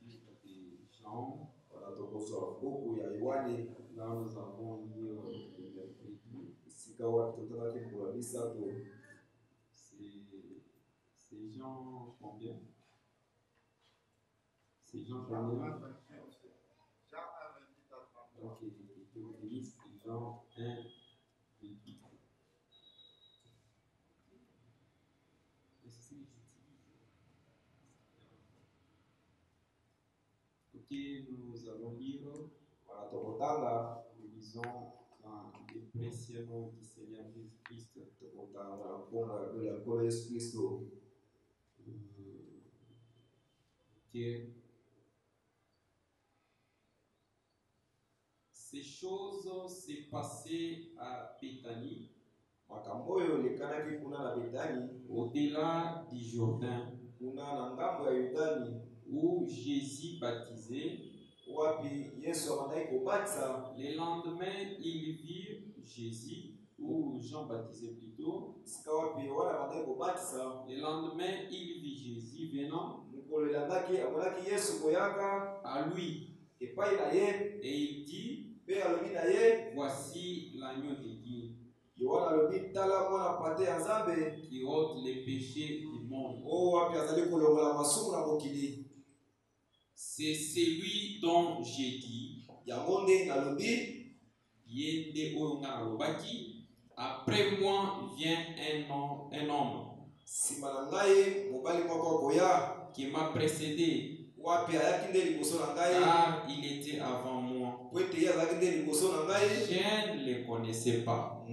livre de Jean. Voilà, donc on sort beaucoup, il y a Yohane. Là, nous avons lu le mercredi. C'est Jean combien? C'est Jean combien? Donc, il utilise Jean 1, 28. Ok, nous allons lire. Voilà, donc on nous lisons dans les précieux noms du Seigneur Jésus-Christ. Ces choses s'est passées à Béthanie, au-delà du Jourdain, où Jésus baptisait. Le lendemain, ils virent Jésus, ou Jean baptisait plutôt. Le lendemain, il vit Jésus venant à lui. Et il dit, voici l'agneau de Dieu qui ôte les péchés du monde. C'est celui dont j'ai dit, après moi vient un homme qui m'a précédé, car il était avant moi. Je ne le connaissais pas.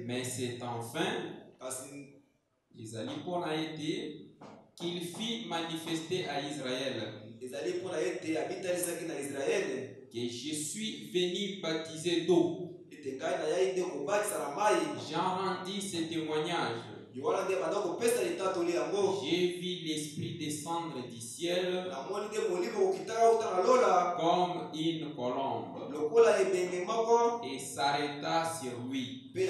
Mais c'est enfin qu'il fit manifester à Israël que je suis venu baptiser d'eau. Jean rendit ce témoignage. J'ai vu l'Esprit descendre du ciel comme une colombe et s'arrêta sur lui. Je ne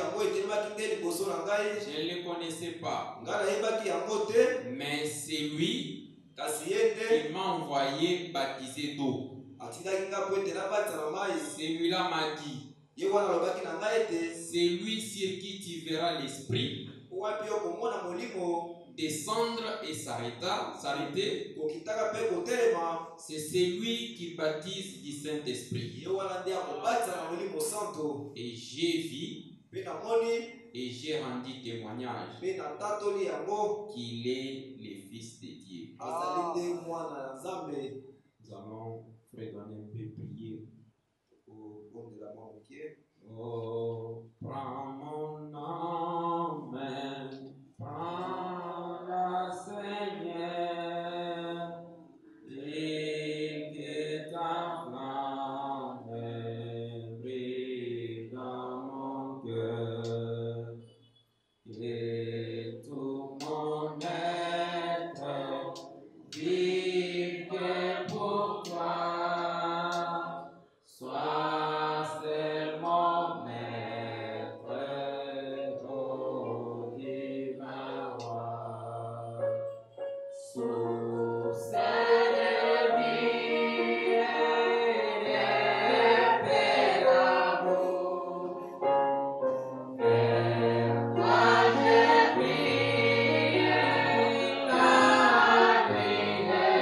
le connaissais pas, mais c'est lui qui m'a envoyé baptiser d'eau. Celui-là m'a dit, c'est lui sur qui tu verras l'Esprit descendre et s'arrêter. C'est celui qui baptise du Saint-Esprit. Et j'ai vu et j'ai rendu témoignage qu'il est le Fils de Dieu. Nous allons fredonner un peu, prier. Oh, prends mon âme, prends-la, Seigneur, et que ta flamme brille dans mon cœur, et tout mon être vive pour toi, sois seulement maître, ô divin roi. Source de vie et de paix d'amour, vers toi je prie la nuit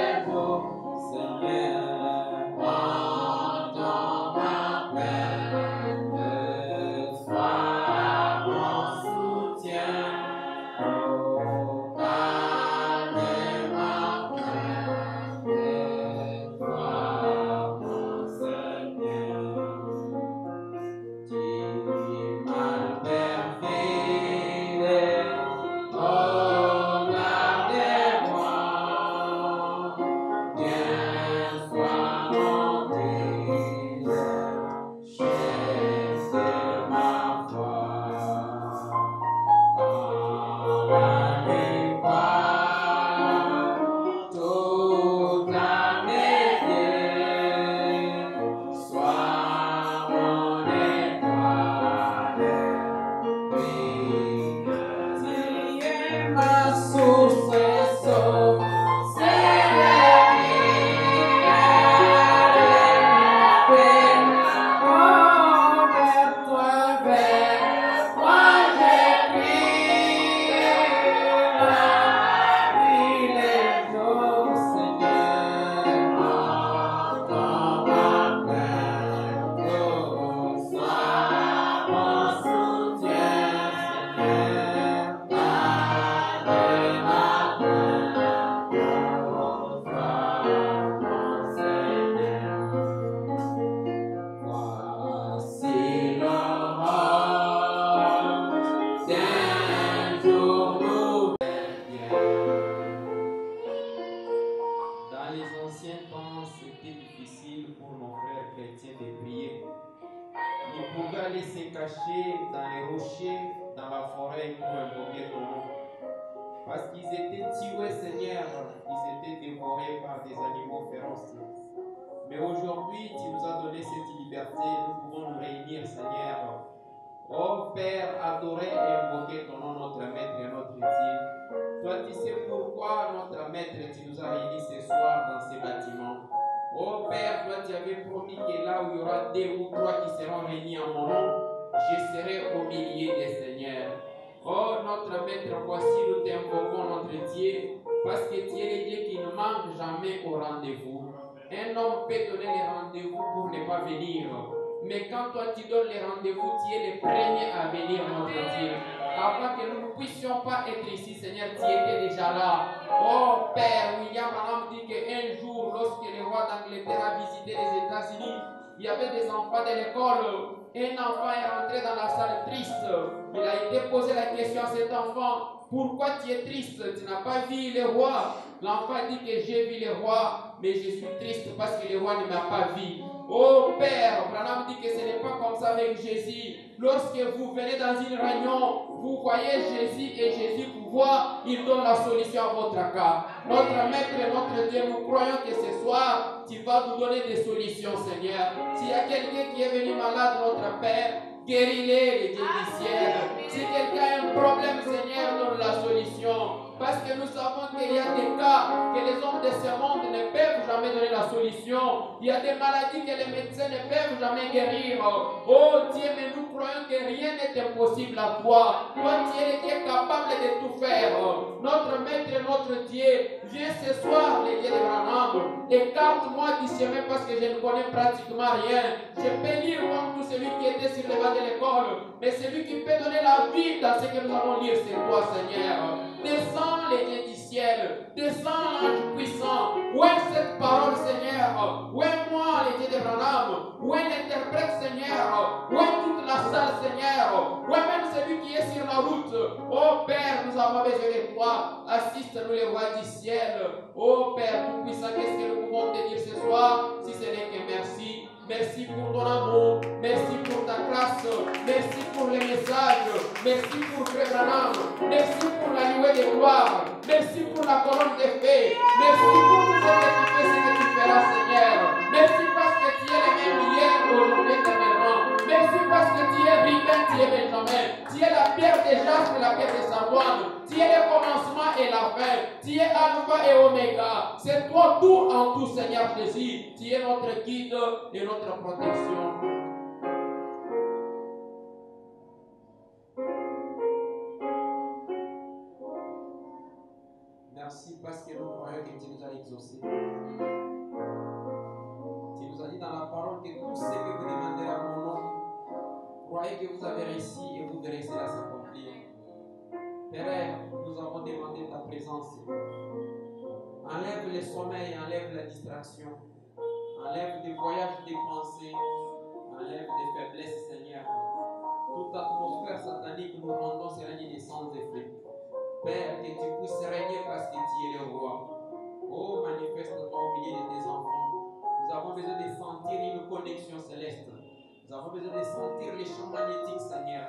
ancien temps, c'était difficile pour nos frères chrétiens de prier. Ils pouvaient aller se cacher dans les rochers, dans la forêt pour invoquer ton nom. Parce qu'ils étaient tués, Seigneur, ils étaient dévorés par des animaux féroces. Mais aujourd'hui, tu nous as donné cette liberté, nous pouvons nous réunir, Seigneur. Oh Père, adorer et invoquer ton nom, notre Maître et notre Dieu. Toi, tu sais pourquoi, notre Maître, tu nous as réunis ce soir dans ces bâtiments. Oh Père, toi, tu avais promis que là où il y aura 2 ou 3 qui seront réunis en mon nom, je serai au milieu des Seigneurs. Oh notre Maître, voici nous t'invoquons, notre Dieu, parce que tu es le Dieu qui ne manque jamais au rendez-vous. Un homme peut donner les rendez-vous pour ne pas venir. Mais quand toi tu donnes les rendez-vous, tu es le premier à venir, notre Dieu. Avant que nous ne puissions pas être ici, Seigneur, tu étais déjà là. Oh Père, William Branham dit qu'un jour, lorsque le roi d'Angleterre a visité les États-Unis, il y avait des enfants de l'école. Un enfant est rentré dans la salle triste. Il a été posé la question à cet enfant: pourquoi tu es triste? Tu n'as pas vu le roi? L'enfant dit que j'ai vu le roi, mais je suis triste parce que le roi ne m'a pas vu. Oh Père, Branham dit que ce n'est pas comme ça avec Jésus. Lorsque vous venez dans une réunion, vous voyez Jésus et Jésus vous voit, il donne la solution à votre cas. Notre Maître et notre Dieu, nous croyons que ce soir, tu vas nous donner des solutions, Seigneur. S'il y a quelqu'un qui est venu malade, notre Père, guéris-les, les dieux du ciel. Si quelqu'un a un problème, Seigneur, donne la solution. Parce que nous savons qu'il y a des cas que les hommes de ce monde ne peuvent jamais donner la solution. Il y a des maladies que les médecins ne peuvent jamais guérir. Oh Dieu, mais nous croyons que rien n'est impossible à toi. Toi, tu es le Dieu capable de tout faire. Notre Maître et notre Dieu, viens ce soir, les dieux de Branham. Écarte-moi du chemin parce que je ne connais pratiquement rien. Je peux lire comme tout celui qui était sur le banc de l'école. Mais celui qui peut donner la vie dans ce que nous allons lire, c'est toi, Seigneur. Descends les dieux du ciel, descends l'ange puissant. Où est cette parole, Seigneur? Où est moi, les dieux de Branham? Où est l'interprète, Seigneur? Où est toute la salle, Seigneur? Où est même celui qui est sur la route? Oh Père, nous avons besoin de toi. Assiste-nous, les rois du ciel. Oh Père tout-puissant, qu'est-ce que nous pouvons te dire ce soir si ce n'est que merci? Merci pour ton amour, merci pour ta grâce, merci pour les messages, merci pour Frère Branham, merci pour la nuée de gloire, merci pour la colonne de fées, merci pour tout ce que tu fais, ce que tu feras, Seigneur. Merci parce que tu es le même hier, aujourd'hui, éternellement. Merci parce que tu es Ruben, tu es Benjamin, tu es la pierre de jaspe, la pierre de Savoine, tu es le commencement et la fin, tu es Alpha et Oméga. C'est toi tout en tout, Seigneur Jésus. Tu es notre guide et notre protection. Merci parce que nous croyons que tu nous as exaucés. Tu nous as dit dans la parole que tout ce que vous demandez à mon nom, croyez que vous avez réussi et vous verrez cela s'accomplir. Père, nous avons demandé ta présence. Enlève le sommeil, enlève la distraction, enlève des voyages des pensées, enlève des faiblesses, Seigneur. Toute atmosphère satanique, nous rendons ces règnes des sans effet. Père, que tu puisses régner parce que tu es le roi. Oh, manifeste-toi au milieu de tes enfants. Nous avons besoin de sentir une connexion céleste. Nous avons besoin de sentir les champs magnétiques, Seigneur.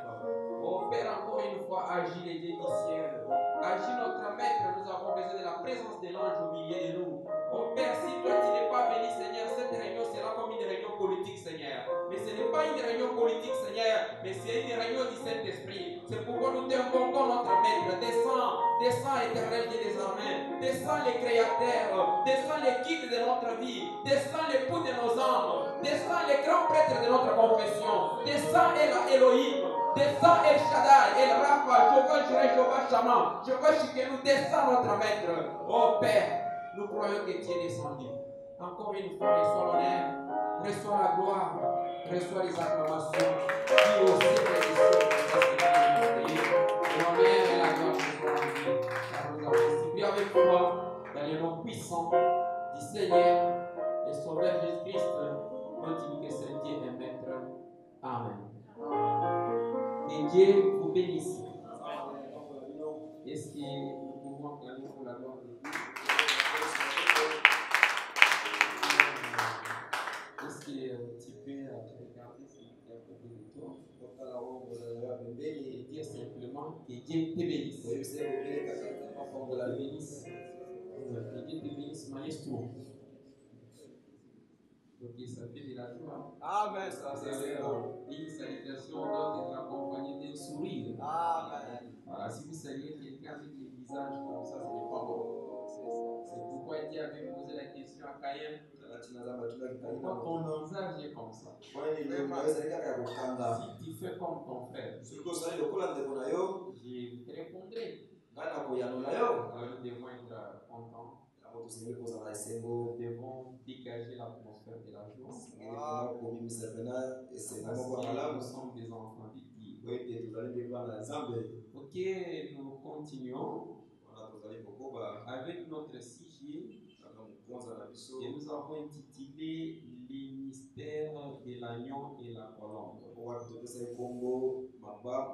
Oh Père, encore une fois, agis les dieux du ciel. Agis notre Maître, nous avons besoin de la présence de l'ange au milieu de nous. Oh Père, si toi tu n'es pas venu, Seigneur, cette réunion sera comme une réunion politique, Seigneur. Mais ce n'est pas une réunion politique, Seigneur, mais c'est une réunion du Saint-Esprit. C'est pourquoi nous t'invoquons, notre Maître. Descends, descends, éternel Dieu des armées. Descends les créateurs, descends les guides de notre vie, descends l'époux de nos âmes, descends les grands prêtres de notre confession, descends Elohim, descends El Shaddai, El Rapha, Jehovah Jireh, Jehovah Shammah, Jehovah Shikenu, descends notre Maître. Oh Père, nous croyons que tu es descendu. Encore une fois, reçois l'honneur, reçois la gloire, reçois les acclamations, qui au siècle des siècles, parce que tu es notre Dieu. L'honneur et la gloire te soient rendues, car nous avons supplié avec foi dans le nom puissant du Seigneur et Sauveur Jésus-Christ, notre unique Saint Dieu et Maître. Amen. Que Dieu vous bénisse. Est-ce que nous pouvons acclamer pour la gloire de Dieu? Dieu te bénisse. oyebisa ye bobele kaka te Que mafongola Dieu te bénisse. Que Dieu te bénisse, maestro. Ok, ça fait de la joie. amen ça c'est bon Une salutation doit être accompagnée d'un sourire. amen Voilà, si vous saluez quelqu'un avec le visage comme ça, ce n'est pas bon. C'est pourquoi Dieu avait posé la question à Caïn. nalati naza batuna Pourquoi ton visage est comme ça? mpona nini ezali kaka ya kokanga Si tu fais comme ton frère, soki ozali lokola ndeko na yo je te répondrai. ngai na koyanola yo Alors nous devons être contents. yango tosengeli kozala esengo Nous devons dégager l'atmosphère de la joie. sengeli mpena kobimisa mpena esengo Parce moko ya que nous malamu sommes des enfants de Dieu. po ete tozali mpe bana ya nzambe Ok, nous continuons wana tozali kokoba avec notre sujet kaka mokonza na biso et nous avons intitulé Les mystères de l'agneau et la colombe. wapi topesaki nkombo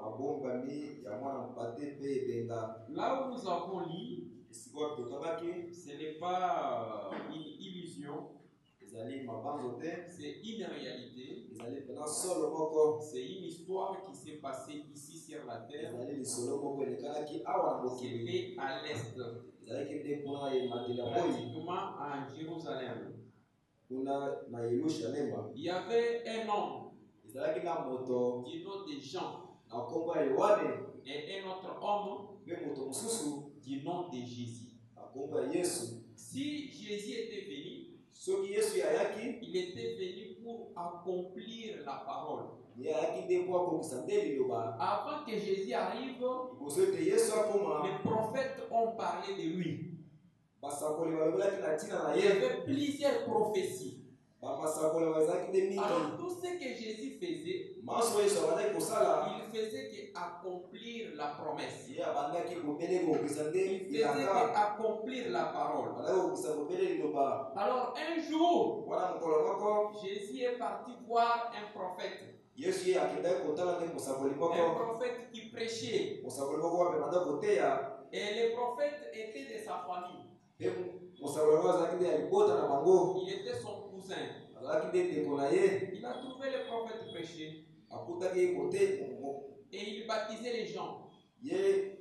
mabombami ya mwana mpate mpe ebenga Là où nous avons lu, esika wapi totongaki ce n'est pas une illusion, ezali mabanzo te c'est une réalité. ezali mpena solo moko C'est une histoire qui s'est passée ici sur la terre, ezali lisolo moko elekalaki awa na mokili c'était à l'est, ezalaki nde mpona emateli ya moi pratiquement à Jérusalem. kuna na yerusalema Il y avait un homme ezalaki na moto du nom de Jean na nkombo ya yohane et un autre homme mpe moto mosusu du nom de Jésus. na nkombo ya yesu Si Jésus était venu, soki yesu ayaki il était venu pour accomplir la parole. ye ayaki nde mpo akokisa nde liloba Avant que Jésus arrive, liboso ete yesu akoma les prophètes ont parlé de lui. basakoli balobelaki na ntina na Il y ye avait plusieurs prophéties. bamasakoli bazalaki nde mingi Alors tout ce que Jésus faisait, maso yesu abandaki kosala il faisait qu'accomplir la promesse. ye abandaki kobele kokokisa nde Il faisait bilaka qu'accomplir la parole. abandaki kokokisa kobele liloba Alors un jour, wana mokolo moko Jésus est parti voir un prophète. yesu ye akendaki kotala nde mosakoli Un moko prophète qui prêchait. mosakoli moko wape banda koteya Et le prophète était de sa famille. mpe mosakoli moko azalaki nde ya libota na bango Il était son cousin. azalaki nde ndeko na ye Il a trouvé le prophète prêcher. akutaki ye kote Et il baptisait les gens. ye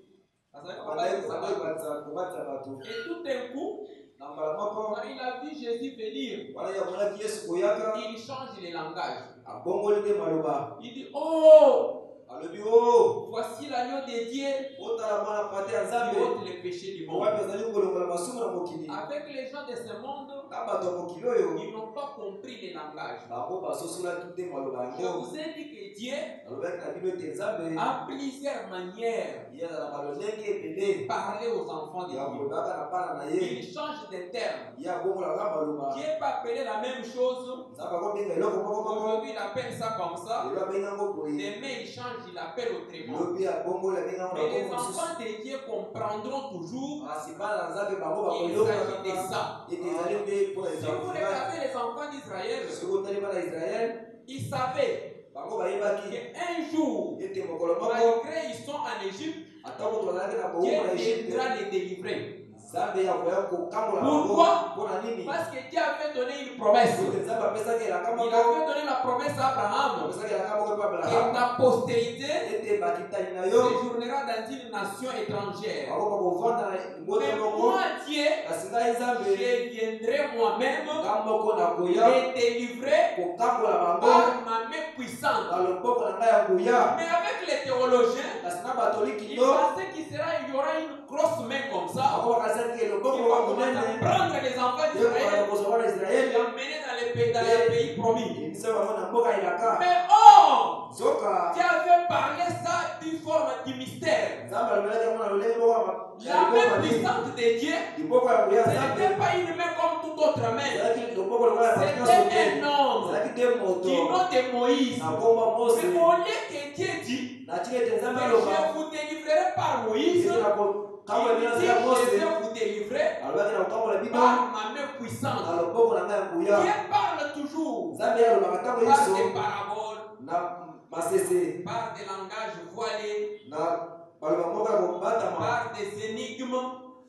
abandaki kobatisa bato Et tout d'un coup, na mbala moko quand il a vu Jésus venir, wana ye amonaki yesu koyaka il change le langage. abongoli nde maloba Il dit, oh, alobi o voici l'agneau de Dieu otala mwana pate ya qui nzambe ôte les péchés du monde. wapi azali kolongola masumu na mokili Avec les gens de ce monde, na bato ya mokili oyo ils n'ont pas compris le langage. bango basosolaki te maloba Je yango vous ai dit que Dieu alobaki na bino ete nzambe a plusieurs manières ye azala balolenge de ebele parler aux enfants de ya Dieu. kolobaka na bana na ye Il change de terme. ye abongolaka maloba Dieu peut appeler la même chose. nzambe akobenga eloko moko moko Aujourd'hui, il appelle ça comme ça. lelo abengango boye Demain, il change, il appelle autrement. lobi abongoli abengango na Mais les kombo mosusu enfants de Dieu comprendront toujours kasi bana na nzambe bango qu'il s'agit de bakoyoka ça. ete ezali nde mpona Si vous regardez les enfants d'Israël, soki otali bana ya israele ils savaient bango bayebaki qu'un jour, ete mokolo moko malgré ils sont en Égypte, atako tozalaki na Dieu bomo na egypte viendra les délivrer. nzambe yakoya kokambola bango Pourquoi? mpona nini Parce que Dieu avait donné une promesse. ete nzambe apesaki elaka Il moko avait donné la promesse à Abraham apesaki elaka moko epa que abraham ta postérité ete bakitani na yo séjournera dans une nation étrangère. bango bakovanda na libota Mais moko moi, Dieu, kasi ngai nzambe je viendrai moi-même nga moko nakoya les délivrer kokambola bango par ma main puissante. na loboko na ngai ya koya Mais avec les théologiens, kasi na batoliki ils no pensaient qu'il y aura une grosse main comme ça bango bakasaki qui loboko va wa commencer à monene prendre les enfants yekoala d'Israël kozwa wana et israele l'emmener dans les pays promis. emisa bango na mboka elaka Mais oh! zoka Dieu avait parlé ça d'une forme du mystère. nzambe alobelaki yango na lolenge moko La main puissante de Dieu, liboko ya koya ce nzambe n'était pas une main comme toute autre main. ezalaki loboko lokola ya bato nyonso C'était te un homme ezalaki te moto du nom de Moïse. na komba mose Mais au lieu que Dieu dit natika ete que nzambe aloba je vous délivrerai par Moïse, ete na kokambola il bino dit nzela mose je vais vous délivrer alobaki na kokambola bino par ma main puissante. na loboko na ngai ya koya Dieu parle toujours nzambe ye alobaka ntango par nyonso des paraboles, na masese par des langages voilés, na baloba moko ya kobatama par des énigmes.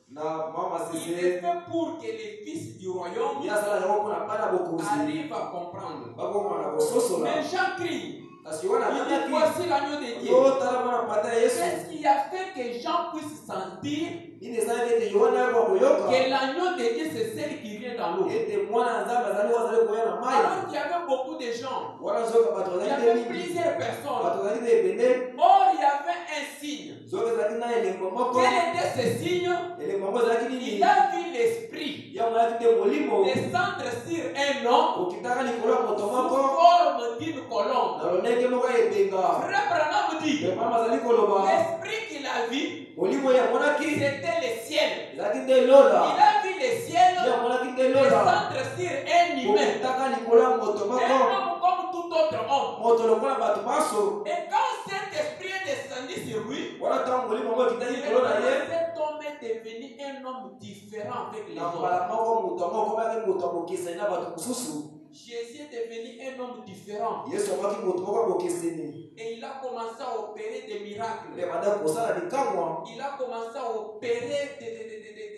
na mwa Il masese est fait pour que les fils du royaume ye asala yango mpona bana bokonzi arrivent à comprendre. bakokoma na kososola Mais Jean crie, kasi wana Il dit akanaki voici l'agneau de Dieu. yotala mwana mpate ya yesu Qu'est-ce qui a fait que Jean puisse sentir nini ezalaki ete yohana yakwa koyoka que l'agneau de Dieu c'est celle qui vient dans l'eau? ete mwana ya nzambe azali oyo azali koya na mai Alors qu'il y avait beaucoup de gens, wana zoka bato il y bazali te avait mingi plusieurs personnes. bato bazali te ebele Or, il y avait un signe. zoka ezalaki na elembo moko Quel était ce signe? elembo moko ezalaki Il nini a vu l'esprit yango ezalaki te molimo descendre sur un homme okitaka likolo ya moto sous moko forme d'une colombe. na lolenge moko ya ebenga Frère Branham dit, pe mama azali koloba l'esprit qu'il a vu, molimo yamonaki c'était le ciel. ezalaki nde lola Il a vu le ciel yamonaki nde lola descendre sur un humain. okitaka likolo ya moto Un moko homme comme tout autre homme. moto lokola bato maso Et quand cet esprit est descendu sur lui, wana ntango molimo moko ekitaki likolo na ye cet homme est devenu un homme différent avec les na autres. mbala moko moto yango okomaki moto abokesani na bato mosusu Jésus est devenu un homme différent. yesu amaki moto moko abokeseni Et il a commencé à opérer des miracles. mpe bandaki kosala likamwa Il a commencé à opérer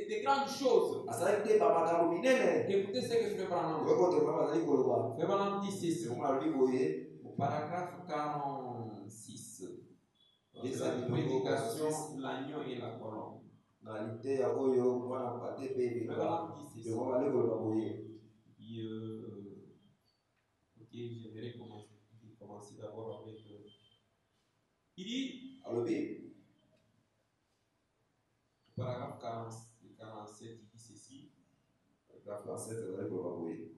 de grandes choses. asalaki te bamakambo minene Écoutez ce que Frère Branham dit. oyokoto mama azali koloba Frère Branham dit ceci. ekoma alobi boye Au paragraphe 46. Yes, La I know. prédication, l'agneau et la colombe. na liteya oyo mwana mpate mpe Frère ebenga Branham dit ceci. ekoma bazali koloba boye Ok, j'aimerais commencer d'abord avec. Il dit, alobi paragraphe 47, il dit ceci. paragraphe 47 azali koloba boye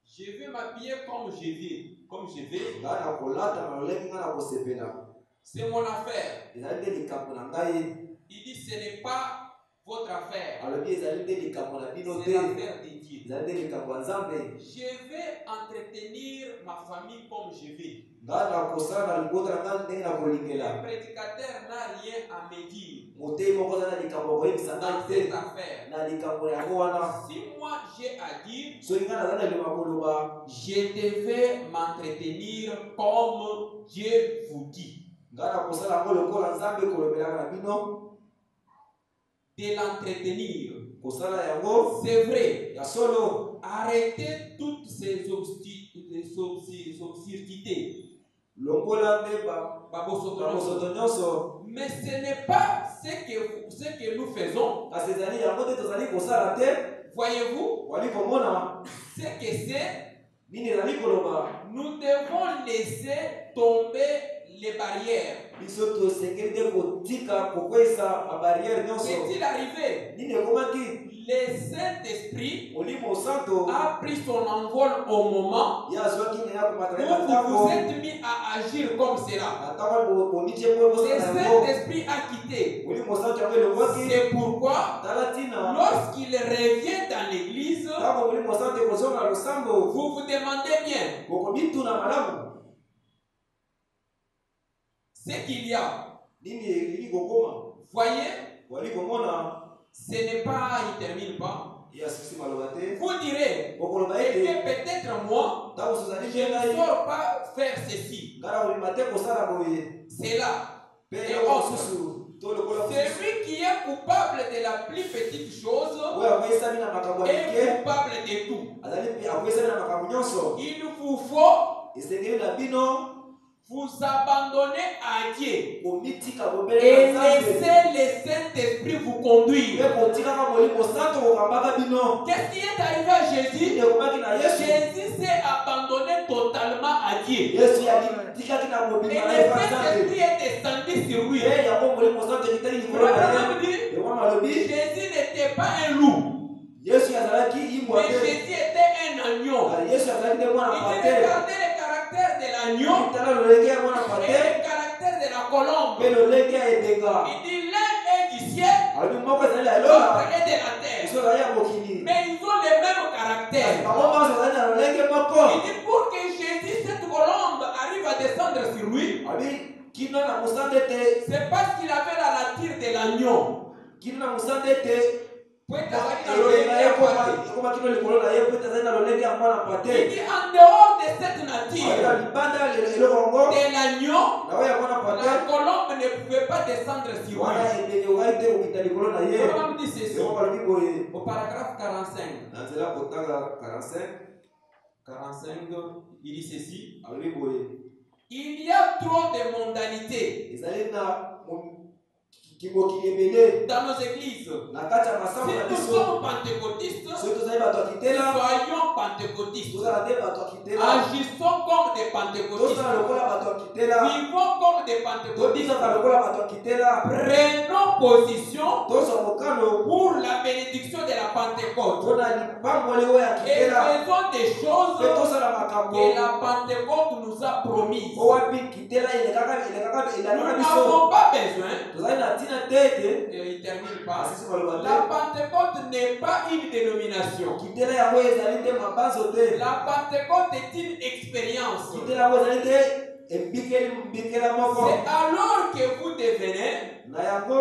Je vais m'habiller comme je vais. ngai na kolata na lolenge ngai na kosepela C'est mon affaire. ezali nde likambo na ngai Il dit, ce n'est pas votre affaire. alobi ezali nde likambo na bino C'est te l'affaire de Dieu. ezali nde likambo ya nzambe Je vais entretenir ma famille comme je vais. ngai na kosala na libota na ngai ndenge na Le kolingela prédicateur n'a rien à me dire motei moko aza na likambo ya koyebisa ngai dans te cette affaire. na likambo yango wana Si moi j'ai à dire, soki ngai naza na liloba koloba je devais m'entretenir comme Dieu vous dit. ngai na kosala yango lokola nzambe kolobelaka na bino De l'entretenir. kosala yango C'est vrai. ya solo Arrêtez toutes ces obscurités. longola nde babosoto nyonso Mais ce n'est pas ce que nous faisons. kasi ezali yango nde tozali kosala te Voyez-vous, wali komona ce que c'est, nini ezali koloba nous devons laisser tomber les barrières. biso tosengeli te kotika kokwesa babariere nyonso Qu'est-il arrivé? nini ekomaki Le Saint-Esprit molimo santo a pris son envol au moment ye azwaki na ya komatala na où vous ntango vous êtes mis à agir comme cela. na ntango bomitie mpo Le bosala yango Saint-Esprit a quitté. molimo santo yango elongwaki C'est pourquoi, tala ntina lorsqu'il revient dans l'église, ntango molimo santo ekozonga na losambo vous vous demandez bien bokomituna malamu ce qu'il y a. nini elingi kokoma Voyez, wali komona ce n'est pas, il ne termine pas. ye asisi maloba te Vous direz, okoloba eh ete bien, peut-être moi, ntango sozali je mpe ne ngai sors pas faire ceci, ngai na kobima te kosala boye cela. mpe Et eloko autre. mosusu to lokola mosusu Celui qui est coupable de la plus petite chose oyo akwesami na makambo ya est mike coupable de tout. azali mpe akwesami na makambo nyonso Il vous faut esengeli na bino vous abandonner à Dieu komitika et kobelela nzambe laisser le Saint-Esprit vous conduire. mpe kotikaka molimo santo kokambaka bino Qu'est-ce qui est arrivé à Jésus? ekomaki na yesu Jésus s'est abandonné totalement à Dieu. yesu yatikaki na Et mobima le na ye mpa nzambe Saint-Esprit est descendu sur lui. mpe yango molimo santo ekitaki likolo na Abraham ye dit, ekoma malobi Jésus n'était pas un loup, yesu azalaki imbwa mais te Jésus était un agneau. yesu azalaki nde mwana Il pate regardait le caractère de l'agneau tala lolenge ya mwana et pate le caractère de la colombe. mpe lolenge ya ebenga Il dit l'un est du ciel, alobi moko ezali ya l'autre elola est de la terre. mosu azali ya mokili Mais ils ont le même caractère. bango nyonso ezali na lolenge moko Il dit pour que Jésus, cette colombe, arrive à descendre sur lui, abi kino na mosanda ete c'est parce qu'il avait la nature de l'agneau. kino na mosanda ete Elenga elenga ye yapati. ekoma kino likolo na ye po ete azali na lolenge ya mwana Il pate dit en dehors de cette aza nature libanda eloko yango de l'agneau, na oyo ya mwana la pate colombe ne pouvait pas descendre sur wana lui. ebenge okai te kokita likolo na ye Abraham dit ceci yango balobi boye au paragraphe 45. na nzela kotanga 45 45, il dit ceci. alobi boye Il y a trop de mondanités ezali na kimokili ebele dans nos églises. na kati ya Si masango na nous biso sommes pentecôtistes, soki tozali bato ya kitela soyons pentecôtistes. tozala nde bato ya kitela Agissons comme des pentecôtistes. tozala lokola bato ya kitela Vivons comme des pentecôtistes. tobikaka lokola bato ya kitela Prenons position tozwa mokano pour la bénédiction de la Pentecôte. mpona lipamboli oyo ya Et kitela faisons des mpe choses tosala makambo que la Pentecôte nous a promises. oyo wapi kitela elandaka Nous biso n'avons pas besoin, tozali na ntina te ete il termine pas, asisi baloba la te Pentecôte n'est pas une dénomination. kitela yango ezali te mabanzo te La Pentecôte est une expérience. kitela yango ezali te mbikela moko C'est alors que vous devenez, na yango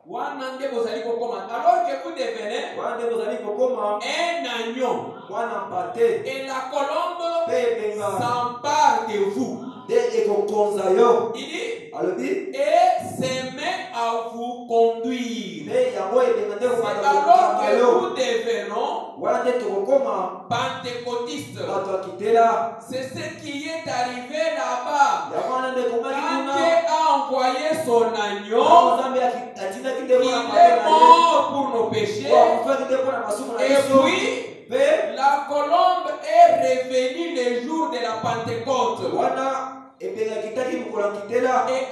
alors que vous devenez wana nde bozali kokoma un agneau mwana mpate et la colombe mpe ebenga s'empare de vous. nde ekokonza yo Il dit, alobi et se met à vous conduire. mpe yango ebenga nde C'est kokanda alors kokamba que yo nous devenons wana nde tokokoma pentecôtistes. bato ya kitela C'est ce qui est arrivé là-bas. yango wana nde ekomaki Quand kuna Dieu a envoyé son Ntango agneau, nzambe atindaki nde il mpona est mabe na ye mort pour nos péchés. akufaki nde mpona masumu na Et biso puis, mpe la colombe est revenue le jour de la Pentecôte. wana ebenga ekitaki mokolo ya kitela Et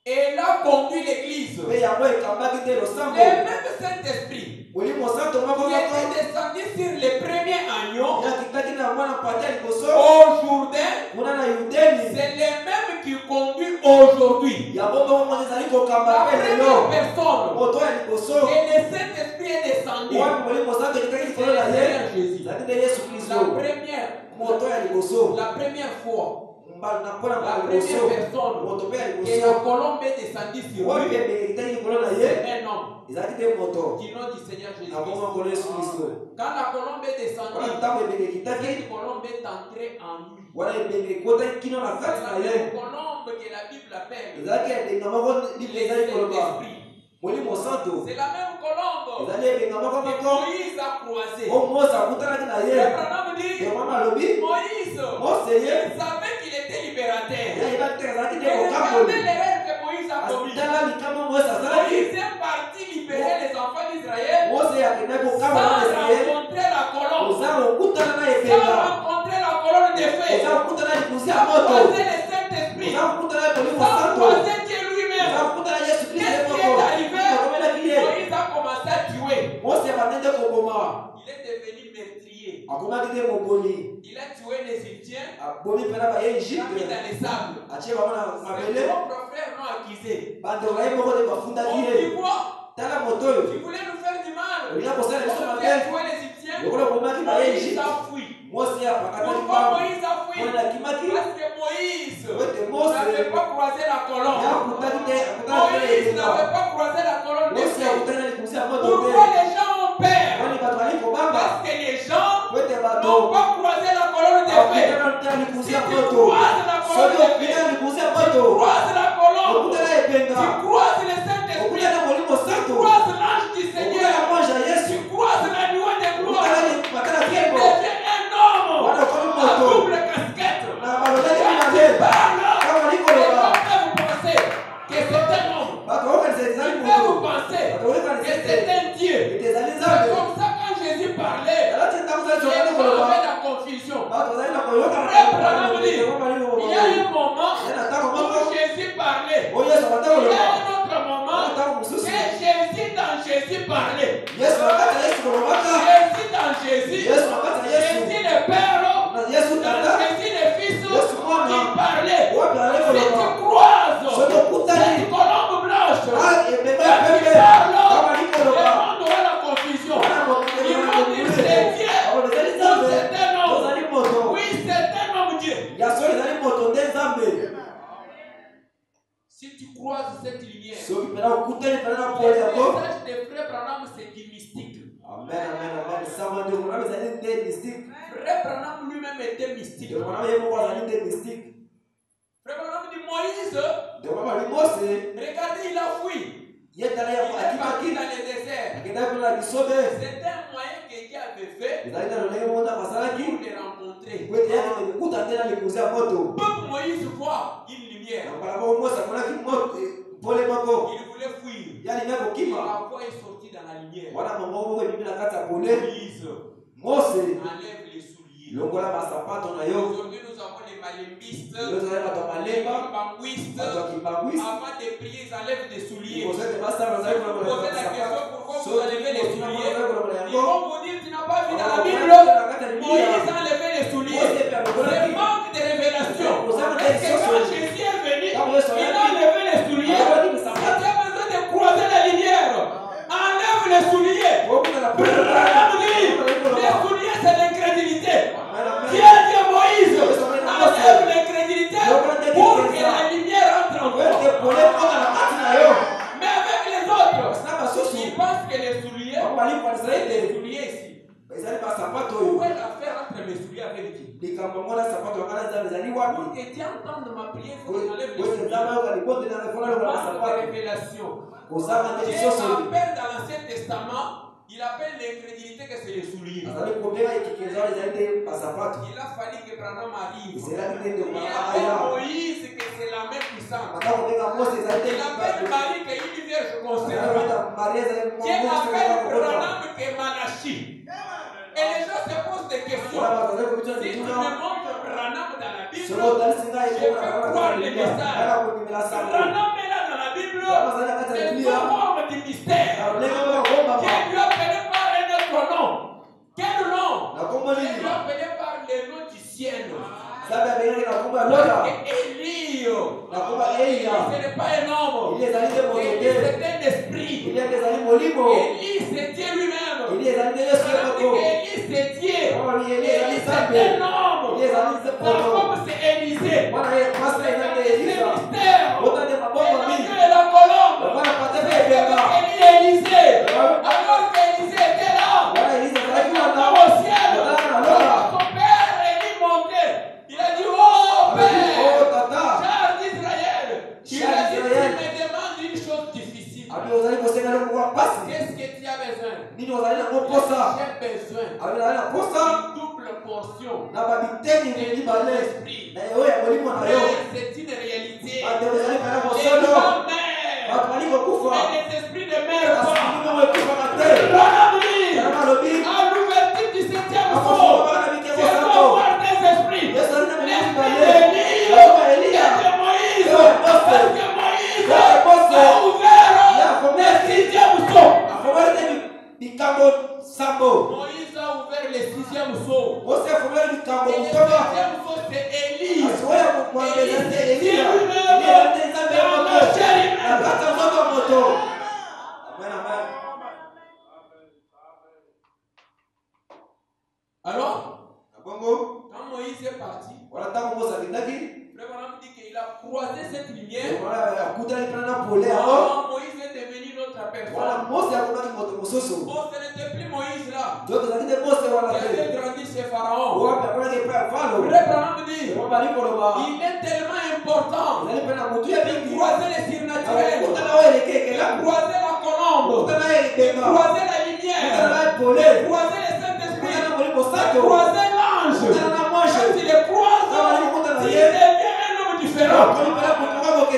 elle a conduit l'église. mpe yango ekambaki te Le losambo même Saint-Esprit molimo santo moko qui moko était descendu sur le premier agneau yakitaki na mwana mpate ya liboso au Jourdain, kuna na yudeni c'est le même qui conduit aujourd'hui. yango moko moto ezali kokamba La mpe première lelo personne moto ya liboso et le Saint-Esprit est descendu. wana molimo santo ekitaki C'est likolo le na ye Seigneur Jésus. ezali nde yesu La kristo première, moto ya liboso la première fois, na mpona la mpa première liboso personne moto mpe ya et liboso la colombe est descendue sur wapi lui, ebenge ekitaki likolo na ye c'est un homme ezalaki te moto du nom du Seigneur na bongo Jésus. nkolo yesu kristo Quand la colombe est wana descendue, ntango ebenge ekitaki cette colombe est entrée en lui. wana ebenge ekotaki kino na C'est kati la na ye même colombe que la Bible appelle ezalaki ebenga moko libre ezali koloba l'Esprit. molimo santo C'est la même colombe ezali ebenga moko que moko Moïse a croisée. o mose akutanaki na ye Abraham dit, yomama alobi Moïse, mose ye il savait qu'il était libérateur. yayebaki te ezalaki te Et regardez kokamboli l'erreur que Moïse a commis. tala likambo mose azalaki Moïse est parti libérer les enfants d'Israël mose akendaki sans kokamba na israele rencontrer la colombe, oza kokutana na sans ebenga rencontrer la colonne de feu, oza kokutana na likusi ya sans moto croiser le Saint-Esprit, oza kokutana na molimo sans santo croiser Dieu oza lui-même. kokutana na yesu kristo ye Qu'est-ce qui moko est arrivé? akomelaki ye Moïse a commencé à tuer. mose abandende koboma Il est devenu meurtrier. akomaki te moboli Il a tué les Égyptiens, abomi mpe na baye il a mis egypte dans les sables. atie bango na Ses mabele propres frères l'ont accusé. bandeko na ye moko te bafundaki On ye dit quoi? tala moto oyo Tu voulais nous faire du mal. olinga kosala biso Tu mabe as tué les Égyptiens. lokola obomaki baye Moïse egypte a fui. mose apakataki Pourquoi bango Moïse a fui? mpona akimaki Parce que Moïse ete mose n'avait pas croisé la colonne. akutaki te akutaki te Moïse ebenga n'avait pas croisé la colonne de mose feu. akutaki na likusi ya moto te Pourquoi les gens ont peur? wani bato bali kobanga Parce que les gens po ete bato n'ont pas croisé la colonne de feu. akutana te na likusi Si ya tu moto croises la soki colonne de okutana feu, na likusi ya tu moto croises la colonne, okutana ebenga tu croises le Saint-Esprit, okutana molimo tu santo croises l'ange du okutana Seigneur, mwanja yesu tu croises la nuée de gloire, okutana matala tu kembo deviens un homme wana okomi à moto double casquette. na balolaki Quand mabe tu parles, kama les likoloba gens peuvent penser que c'est un homme. bato okanisa ezali Ils peuvent moto penser bato que okanisa c'est ete un Dieu. ete ezali C'est nzambe comme ça quand Jésus parlait, alati ntango les ozali gens koloba avaient la confusion. bato ozali na koyoka Frère Branham dit, il y a un moment ya na ntango où moko Jésus parlait. oyo yesu abanda Il y koloba a un autre na moment ntango que mosusu Jésus dans Jésus parlait. yesu na kati ya yesu kolobaka Jésus dans Jésus, yesu na kati ya yesu Jésus le Père, na yesu dans tata Jésus le Fils, Yesu mwana. qui parlait. wapi alali Si koloba tu croises soki okutani cette colombe blanche, ebemba quand tu pembe parles, kama le likoloba monde aura la confusion. wana Ils vont dire c'est Dieu ezali ou nzambe c'est un homme. ozali moto Oui, c'est un homme Dieu. ya soki ezali moto nde nzambe Si tu croises cette lumière, soki mpena okutani mpena na le pole yango message de Frère Branham, c'est du mystique. amen amen amen sama ndeko nami ezali nde mystique Frère Branham lui-même était mystique. ndeko nami ye moko azali nde mystique Frère Branham dit Moïse, ndeko nami ali mose regardez, il a fui. ye tala Il ya est parti akimaki dans le désert. akendaki mpena na bisobe C'est un moyen que Dieu avait fait ezali na lolenge moko ntango basalaki pour les rencontrer. po ete yaki ekuta te na likuzi ya moto Peuple Moïse voit une lumière. na mbala moko mosi amonaki pole moko Il voulait fuir. yalingi kokima La voix est sortie dans la lumière. wana mongo moko ebimi na kati ya pole Moïse mose enlève les souliers. longola basapato na yo Aujourd'hui, nous avons les malembistes, yo tozali bato ya malemba les bambouistes. bato ya kimbangwisi Avant de prier, ils enlèvent des souliers. liboso ete basala bazali Vous kolongola posez la question basapato pourquoi vous soki enlevez les otina souliers. bazali kolongola Ils yango vont vous dire tu n'as pas vu dans la Bible. Bible. Moïse a enlevé les souliers. C'est manque de révélation. Est-ce que quand Jésus est venu, il a enlevé les souliers. Si tu as besoin de croiser la lumière, enlève les souliers. Les souliers, c'est l'incrédulité. Dieu dit à Moïse, enlève l'incrédulité pour que la lumière entre en toi. Mais avec les autres, ils pensent que les souliers ici. Où est l'affaire entre mes souliers avec Dieu? Pour que Dieu entende ma prière, il faut que j'enlève les souliers. Pas de révélation. Dieu appelle dans l'Ancien Testament, il appelle l'incrédulité que c'est les souliers. Il a fallu que Branham arrive. Il appelle Moïse que c'est la même puissance. Il appelle Marie que une vierge conservée. Dieu appelle Branham que Malachi. Et les gens se posent des questions. Si tu me montres Branham dans la Bible, je peux croire les messages. Branham est là dans la Bible, c'est une forme du mystère. Dieu lui a appelé par un autre nom. Quel nom? Dieu lui a appelé par le nom du ciel. Élie, ce n'est pas un homme. Élie, c'est un esprit. Élie, c'est Dieu lui-même. Élie, c'est Dieu. Élie, c'est un homme. La femme, c'est Élisée. C'est mystère. Dieu est la colombe. C'est Élisée. Alors qu'Élisée était là, au ciel, son père Élie montait. Il a dit, oh Père, char d'Israël. Il a dit, tu me demandes une chose difficile. Qu'est-ce que tu as besoin? J'ai besoin d'une double portion de l'esprit. C'est une réalité. Les gens meurent, mais les esprits ne meurent pas. À l'ouverture du 7e jour, c'est avoir des esprits. L'esprit d'Élie et de Moïse. Parce que Moïse a ouvert le 6e sceau. Moïse a ouvert le 6e sceau. Et le 7e sceau, c'est Élie. Élie, c'est Dieu lui-même dans la chair humaine. Alors, quand Moïse est parti, le Branham dit qu'il a croisé cette lumière. Moïse est devenu notre personne. Oh, ce n'était plus Moïse là. Qui avait grandi chez Pharaon. Le Branham dit il est tellement important de croiser les surnaturels, de croiser la colombe, de croiser la lumière, de croiser les Saint-Esprit, de croiser l'ange. Quand il les croise, il devient un homme différent.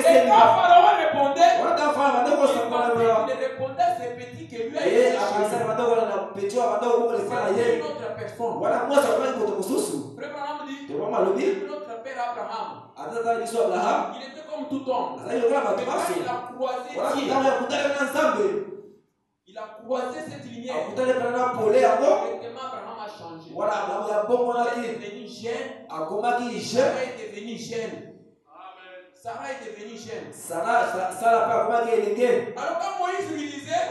Et quand Pharaon répondait, il répondait à ces petits que lui a été cherché. C'est une autre personne. Frère Branham dit, notre père Abraham, il était comme tout homme. Mais quand il a croisé Dieu, il a croisé cette lumière. Directement, Abraham a changé. Il est devenu jeune. Sarah est devenue jeune. Sarah est devenue jeune. Alors quand Moïse lui disait,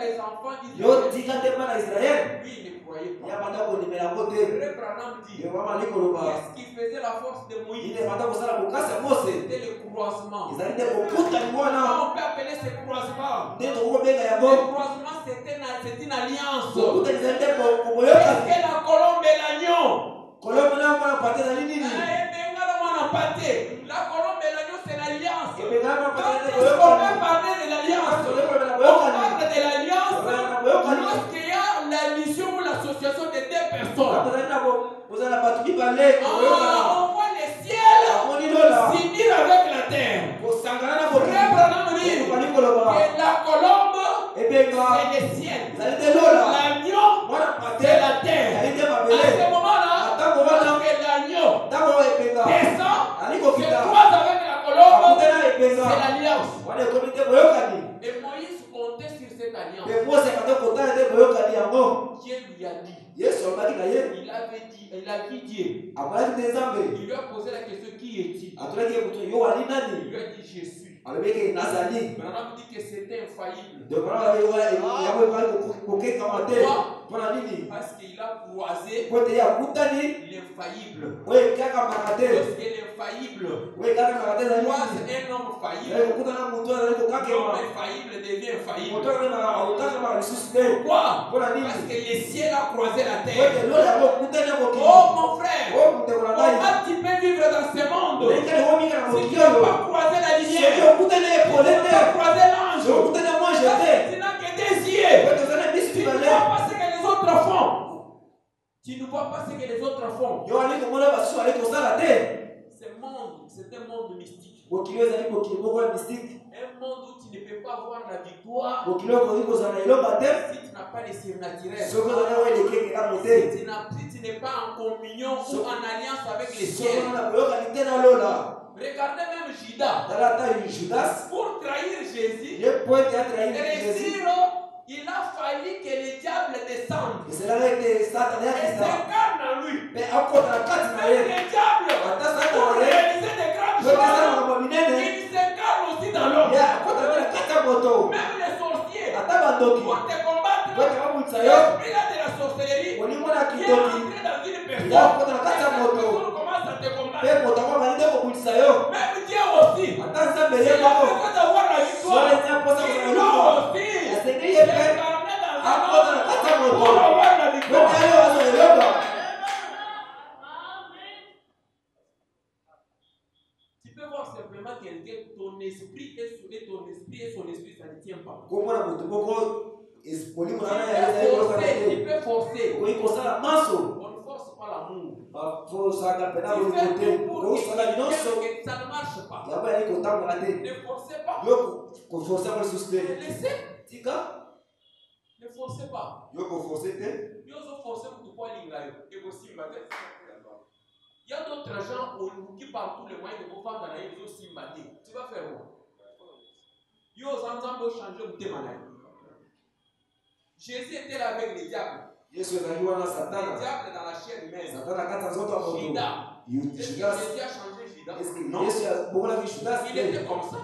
les enfants d'Israël, lui il ne croyait pas. Le Branham dit, qu'est-ce qui faisait la force de Moïse? C'était le croisement. Comment on peut appeler ce croisement? Le croisement c'est une alliance. Est-ce que la colombe et l'agneau? La colombe et l'agneau c'est l'alliance. Quand on peut parler de l'alliance, on parle de l'alliance lorsqu'il y a la mission ou la situation de deux personnes. On voit le ciel s'unir avec la terre. Frère Branham dit que la colombe, c'est le ciel. L'agneau, c'est la terre. À ce moment-là, que l'agneau descend, se croise avec la colombe, c'est l'alliance. Et Moïse comptait sur cette alliance. Dieu lui a dit. Il avait Dieu. Il lui a posé la question, qui es-tu? Il lui a dit, je suis. Branham dit que c'était infaillible. Parce qu'il a croisé l'infaillible. Lorsque l'infaillible croise un homme faillible, l'homme infaillible devient infaillible. Pourquoi? Parce que le ciel a croisé la terre. Oh mon frère, comment tu peux vivre dans ce monde si tu n'as pas croisé la lumière? Tu n'as pas croisé l'ange. Tu n'as que des yeux. Tu ne vois pas ce que les autres font. Tu ne vois pas ce que les autres font. Ce monde, c'est un monde mystique. Un monde où tu ne peux pas voir la victoire si tu n'as pas les surnaturels. Si tu n'es pas en communion ou en alliance avec les cieux. Regardez même Judas. Pour trahir Jésus, il a fallu que le diable descende et s'incarne en lui. Mais le diable, pour réaliser des grandes choses, il s'incarne aussi dans l'homme. Même les sorciers vont te combattre. L'esprit de la sorcellerie vient entrer dans une personne. La personne commence à te combattre. Même Dieu aussi. Il a besoin d'avoir la victoire. Il doit aussi s'incarner dans un homme pour avoir la victoire. Tu peux voir simplement quelqu'un, ton esprit et son esprit, ça ne tient pas. Tu peux forcer. On ne force pas l'amour. Tu fais tout pour que ça ne marche pas. Ne forcez pas. Laissez. Ne forcez pas. Il y a d'autres gens qui parlent tous les moyens de vos femmes dans la vie, ils aussi matés. Tu vas faire quoi? Ils ont changé de thème. Jésus était là avec les diables. Le diable dans la chair humaine. Jésus a changé Judas. Non. Il était comme ça.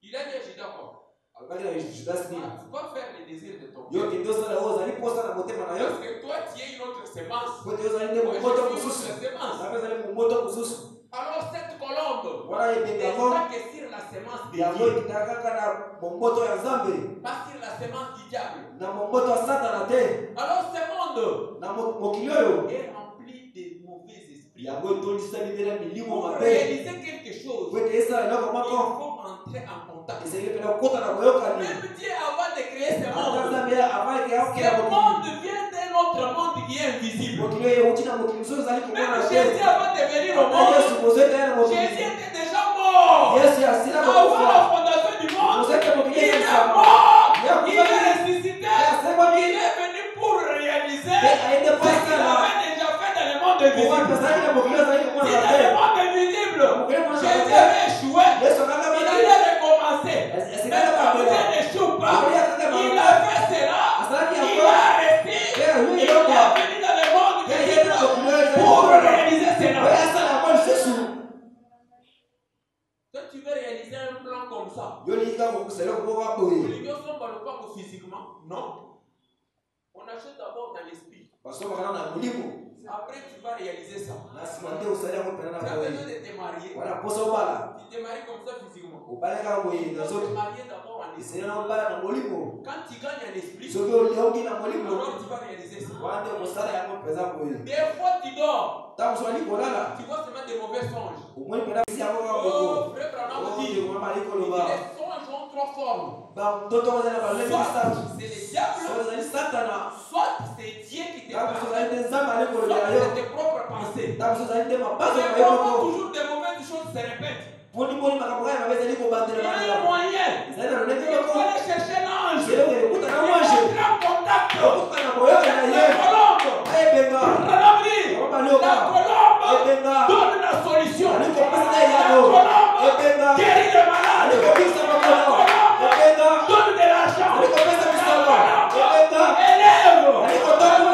Il a dit à Judas quoi? Tu vas faire les désirs de ton cœur. Parce que toi, tu es une autre semence. Moi, je suis une autre semence. Alors cette colombe n'est pas que sur la semence de Dieu. Pas sur la semence du diable. Alors ce monde est rempli de mauvais esprits. Pour réaliser quelque chose, il faut entrer en contact. Même Dieu avant de créer ce monde vient d'un autre monde qui est invisible. Même Jésus avant de venir au monde, Jésus était déjà mort. Avant la fondation du monde, il est mort. Il est ressuscité. Il est venu pour réaliser ce qu'il avait déjà fait dans le monde invisible. Si dans le monde invisible, Jésus avait échoué, il allait recommencer. Mais quand vous n'échouez pas, il a fait cela, il a resté, il est venu dans le monde invisible pour réaliser cela. Toi, tu veux réaliser un plan comme ça. Les gens sont pas physiquement. Non. On achète d'abord dans l'esprit. Après, tu vas réaliser ça. Tu as besoin de te marier. Tu te maries comme ça physiquement. Tu dois te marier d'abord en esprit. Quand tu gagnes en esprit, alors tu vas réaliser ça. Des fois, tu dors. Tu vois seulement des mauvais songes. Oh, frère Branham dit, les songes ont 3 trois formes. Soit c'est le diable, soit c'est Dieu qui te parle, soit c'est tes propres pensées. Mais comment toujours des mauvaises choses se répètent? Il y a un moyen. Il faut aller chercher l'ange. Il faut entrer en contact. La colombe donne la solution. La colombe guérit le malade. La colombe donne de l'argent. La colombe élève. La colombe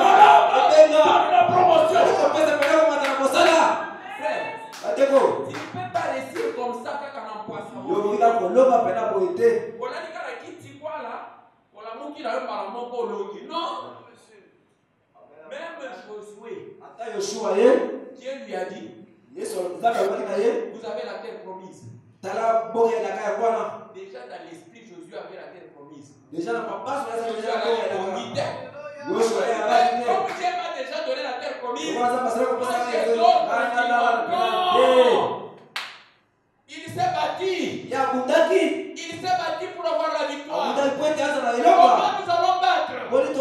donne la promotion. Tu ne peux pas réussir comme ça quand on passe. Non. Même Josué, Dieu lui a dit, vous avez la terre promise. Déjà dans l'esprit, Josué avait la terre promise. Josué avait la promise. Comme Dieu m'a déjà donné la terre promise, il s'est battu. Il s'est battu pour avoir la victoire. Comment nous allons battre? Nous allons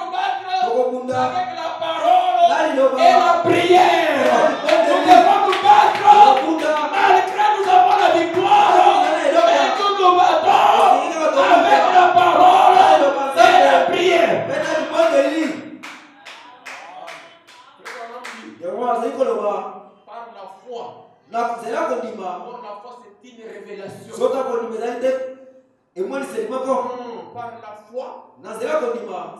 nous battre avec la parole et la prière. Nous devons nous battre malgré nous avons la victoire. Et nous nous battons avec la parole et la prière. Par la foi. La foi, c'est une révélation. Par la foi,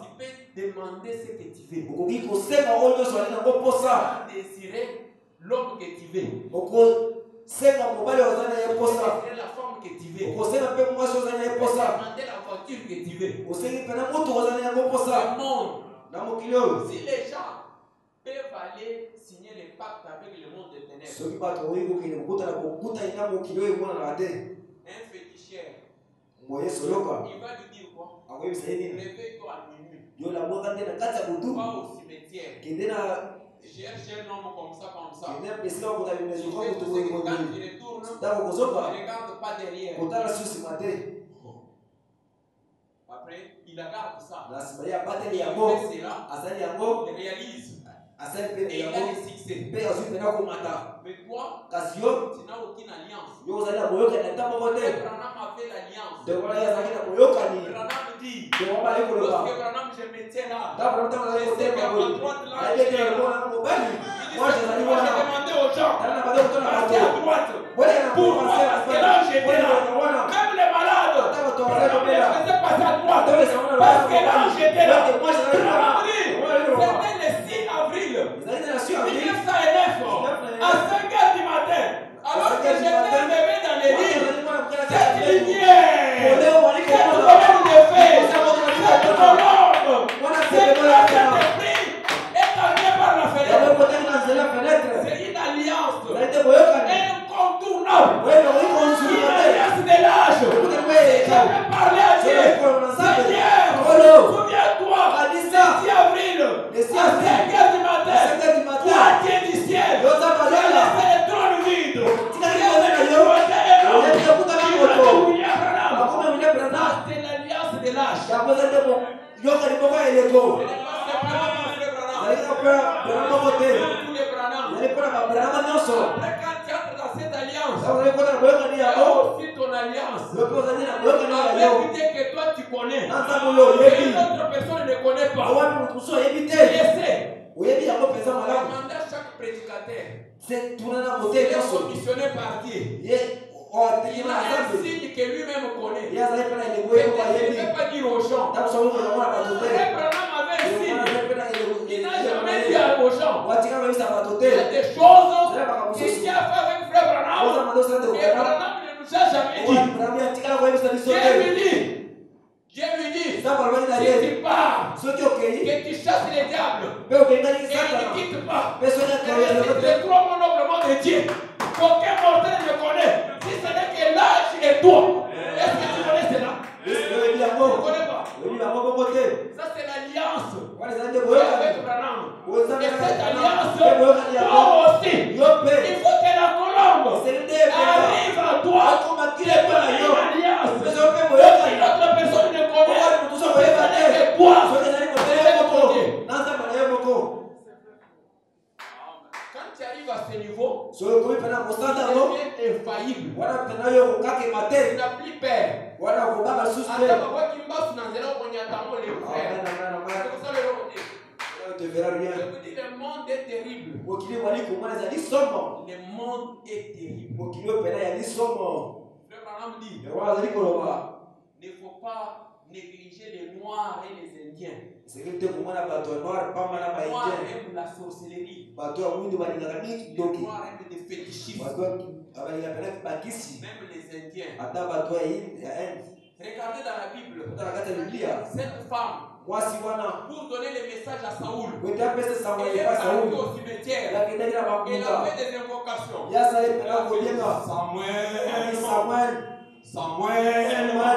tu peux demander ce que tu veux. Tu peux désirer l'homme que tu veux. Désirer la forme que tu veux. Demander la voiture que tu veux. Le monde. Si les gens peuvent aller signer les pactes avec le monde des ténèbres, un féticheur, il va lui dire quoi? Réveille-toi à minuit. Va au cimetière. Cherche un homme comme ça. Tu fais tout ce que quand tu retournes, ne regarde pas derrière. Après, il regarde ça. Il fait cela. Il réalise. Et il a des succès. Mais toi, tu n'as aucune alliance. Branham avait l'alliance. Branham dit, lorsque Branham je me tiens là, je sais qu'à ma droite là, il dit, moi je demandais aux gens, restez à droite, pourquoi? Parce que là j'étais là, même les malades, Branham les faisait passer à droite, parce que là j'étais là. Branham dit, c'était le 6 avril 1909, à 5h du matin, alors que j'étais levé dans les lits, cette lumière, cette colonne de feu, cette colombe, cette place d'esprit est arrivée par la fenêtre. C'est une alliance incontournable. Une alliance de l'âge. Je vais parler à Dieu. Seigneur, souviens-toi, le 6 avril, à 5h du matin, toi, Dieu du ciel, tu as laissé le trône vide. C'est l'alliance de l'âge. Après, quand tu entres dans cette alliance, il y a aussi ton alliance. Avec Dieu que toi tu connais, et l'autre personne ne connaît pas. Laissez. Demandez à chaque prédicateur. C'est conditionné par Dieu. Il a un signe que lui-même connaît. Il ne peut pas dire aux gens. Frère Branham avait un signe. Il n'a jamais dit aux gens. Il y a des choses que Dieu a fait avec Frère Branham et Branham ne nous a jamais dit. Dieu lui dit, si tu pars, que tu chasses les diables, et ne quitte pas, je crois mon noblement de Dieu. Aucun mortel ne connaît, si ce n'est que l'âge et toi. Est-ce que tu connais cela? Tu ne connais pas. Ça c'est l'alliance avec Branham. Et cette alliance, toi aussi, il faut que la colombe arrive à toi. C'est pas une alliance. père. wana kubaka susu pe Ata bako kimba sunanzela konyatango les frères. C'est ça le nom. te verra Je rien vous dis, le monde est terrible. mokili wali komona ezali somo Le monde est terrible. mokili oyo pena yali somo Frère Branham dit, yango azali koloba il ne faut pas négliger les Noirs et les Indiens. esengeli te komona bato ya noir pamba na Les Noirs baindien aiment la sorcellerie. bato ya mwindo balingaka mingi Les doki Noirs aiment des fétichismes. bato balingaka pena bakisi Même les Indiens. ata bato ya inde Regardez dans la Bible. ata na kati ya biblia Cette femme, mwasi wana pour donner le message à Saoul, wete apesa sango elle est epa partie sauli au cimetière. yakendaki na Elle a bakuta fait des invocations. yasa ye pena kobenga Samuel, Samuel Samuel,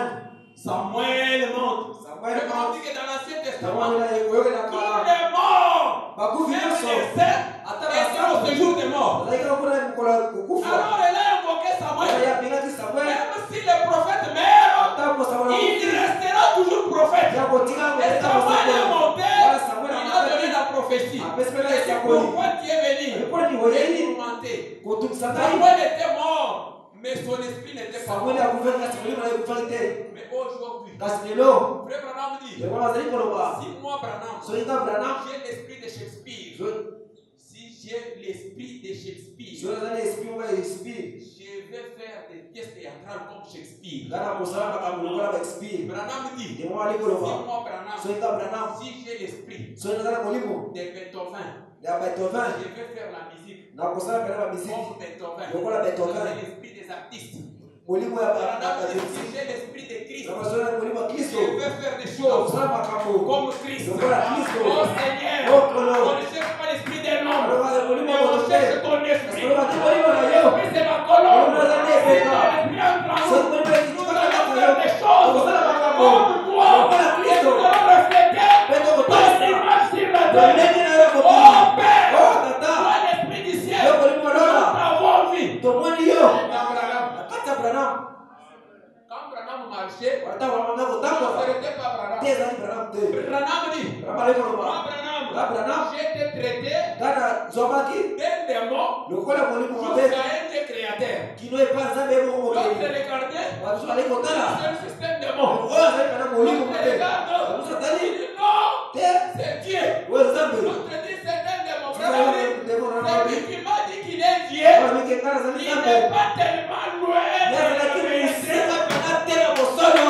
Samuel monte. Samuel On dit que dans l'Ancien Testament, Samuel oyoka na tous kala les morts, bakufi même nyonso les saints, étaient au séjour des morts. azalaki kaka mpona mokolo ya kokufa Alors elle a invoqué Samuel. yapengaki Samuel Même si le prophète meurt, ata ko Samuel il restera toujours prophète. ya kotika Et Samuel est monté, Samuel il a donné la prophétie. apesi mpena Et c'est esakoli pourquoi tu es venu. alikuwa ni oyeli Tourmenté. kotukisa ngai Samuel était mort, mais son esprit n'était pas Samuel mort. akufaki kasi molimo na ye ekufaki te Mais aujourd'hui, kasi lelo Frère Branham dit, yango azali koloba si moi Branham, soki nga Branham j'ai l'esprit de Shakespeare, si j'ai l'esprit de Shakespeare, soki azali esprit moko ya esprit je vais faire des pièces théâtrales comme Shakespeare. nga na kosala makambo lokola ba esprit Branham dit, si yango ali koloba moi Branham, soki nga Branham si j'ai l'esprit soki naza na molimo de Beethoven, ya Beethoven je vais faire la musique na kosala mpena ba misiki comme Beethoven. lokola Beethoven J'ai l'esprit des artistes. molimo ya Branham dit, si bamusiki j'ai l'esprit de Christ, na kosala na molimo ya je Kristo vais faire des na choses kosala makambo comme Christ. lokola Kristo Oh Seigneur, okolo on ne cherche pas l'esprit d'un homme, aloba ya molimo mais ya on moto te cherche ton kasi esprit. koloba te molimo na yo L'esprit c'est ma colonne. molimo aza nde C'est epeka ton esprit entre en soki nous. molimo ya Nous kitikaka allons kaka faire yo des choses okosala makambo comme toi. lokola Et Kristo nous allons refléter mpe ton tokotasa image sur la terre. ndenge na yo Oh mokili Père, o tata toi l'esprit du ciel, yo molimo nous lola t'avons vu. tomoni yo Dans Branham, na kati ya Branham quand Branham marchait, ntango bamanga non, kotambola ce n'était pas Branham. te ezali Branham te Branham dit, Branham ali koloba moi nga Branham, Branham j'ai été traité nga nazwamaki d'un démon lokola molimo mabe jusqu'à un Dieu créateur. kino epa nzambe ye moko L'autre mokili regardait, babiso ali kotala c'est le système démon. oyo azali mpena molimo L'autre mabe regarde, babiso il atali dit non, te c'est Dieu. oyo nzambe L'autre dit c'est un démon. Soki Branham azali dit, ndemo na c'est mabe lui qui m'a dit qu'il est Dieu. oyo mike nga nazali Il nzambe n'est pas tellement loin de la yazalaki vérité. mosika mpena te na bosolo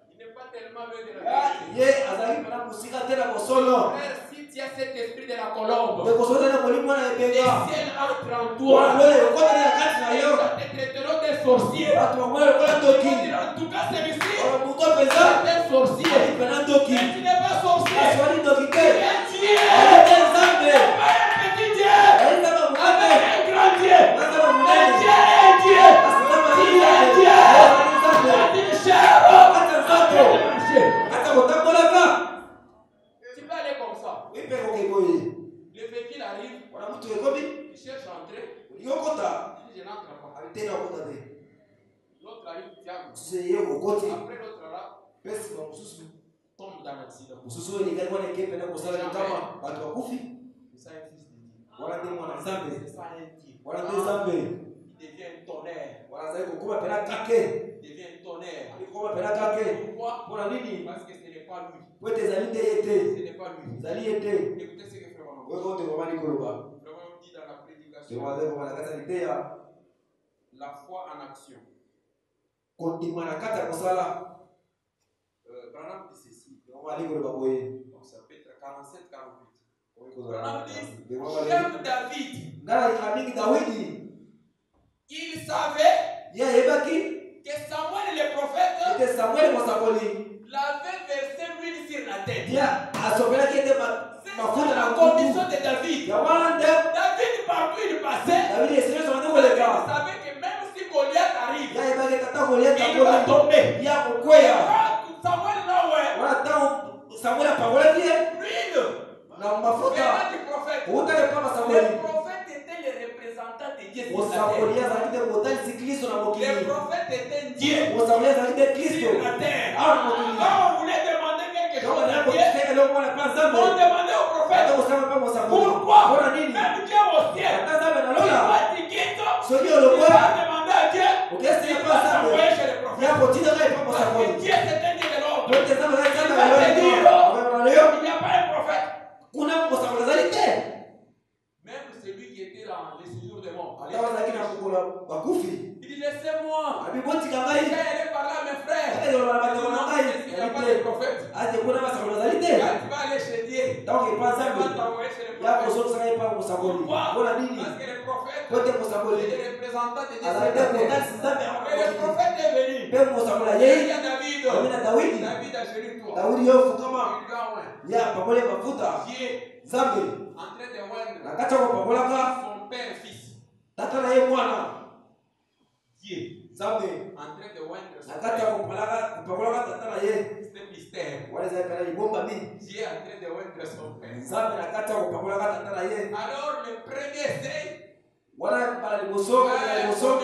Il n'est pas tellement loin de la vérité. ye azalaki mpena mosika te na bosolo Frère, si tu as cet esprit de la colombe, ekosota na molimo wana les ebenga ciels entrent en wana toi. lolo ekotani na kati na yo Ça te traiteront des sorciers. bato bamona lokola ndoki En tout cas, celui-ci oyo moto mpenza est un sorcier. ali mpena ndoki Mais tu n'es pas sorcier. kasi wali ndoki Tu te es Dieu. ali te nzambe Pas un petit Dieu. ali nzambe monene Avec un grand Dieu. na nzambe Un monene Dieu est Dieu. kasi nzambe Tu ali es Dieu. nzambe Tu es cher. ata nzambe ata kotambolaka Tu peux aller comme ça. ipe koke boye Le véhicule arrive. wana mutu ekomi Il cherche à entrer. olingi okota Il dit je n'entre pas. ali te na okota te L'autre arrive, diable. mosusu ye okoti Après l'autre là, mpe nsima mosusu tombe dans l'accident. mosusu oyo elingai wana eke pene kosala likama bato bakufi C'est ça un fils de Dieu. wana nde mwana nzambe C'est ça un Dieu. wana nde nzambe Il devient un tonnerre. wana azali kokoma pena kake Il devient un tonnerre. ali kokoma pena kake Pourquoi? mpona nini Parce que ce n'est pas lui. po ete ezali nde ye te Ce n'est pas lui. ezali ye te Écoutez ce que Frère Branham oyo kote komani koloba dit dans la prédication. tomazali koma na kati ya liteya La foi en action. kondima na kati ya kosala Branham dit ceci. komali koloba boye Donc ça peut être 47-48. oyo kozala Branham dit, Komali- j'aime David. nga nalinga mingi dawidi Il savait ye ayebaki que Samuel le prophète ete samueli mosakoli l'avait versé l'huile sur la tête. ye asopelaki ete C'est mafuta na la nkuku condition de David. ya wana nde David, partout il passait, davidi esili zonga nde il koleka savait que même si Goliath arrive, ye ayebaki ete ata goliata il va tomber. ye akokweya Quand Samuel là, ouais, wana ntango samueli apangolaki ye l'huile na mafuta venant du prophète. outaki mpaka Le samueli prophète était le représentant de Dieu sur la mosakoli terre. azalaki te motalisi kristo na Le mokili prophète était Dieu mosakoli azalaki te kristo sur la terre. awa na mokili Quand on voulait demander quelque donc chose azali à Dieu, kotika eloko wana mpa nzambe on demandait au ate prophète. kosala mpa mosakoli Pourquoi? mpona nini Même Dieu au ciel. ata nzambe na Il lola va dire, soki il olokwa va demander à Dieu. Qu'est-ce qui il se va passe? s'envoyer chez les Il y a prophètes. un petit de rêve pour sa Parce que Dieu c'est un Dieu de l'ordre. Donc, les hommes restent Il dans va la te dire, loi. il n'y a pas un prophète. Kuna mkosamalizalite. Même celui qui était dans les séjours des morts. Atawa zakina kukula bakufi. Il dit laissez-moi. Abiboti J'ai kangai. allé parler à mes frères. Ate yo bana bana Il n'y a pas de kangai. prophète. Ate kuna masamalizalite. Quand tu vas aller chez Dieu, Donc il il pense va à lui. t'envoyer chez les Ya prophètes. koso sanga ipa musaboli. Pourquoi? Bona nini? Parce que les prophètes, Kote c'est musaboli. des représentants de Dieu. Azalite kontak sizambe Et le prophète est venu. Pe musabola Il yei. y a David. Amina Dawidi. David a géré toi. Dawidi yo fukama. Il lui a oint. Ya pakole mafuta. Dieu Zambe. en train de oindre Nakata ko pakolaka. son père et fils. Tata na ye mwana. Dieu Zambe. en train de oindre son Nakata père. ko pakolaka tata na ye. C'est un mystère. Wale za kana ibomba mi. Dieu est en train de oindre son père. Zambe nakata ko pakolaka tata na ye. Alors le premier essai, Wana para liboso kana liboso.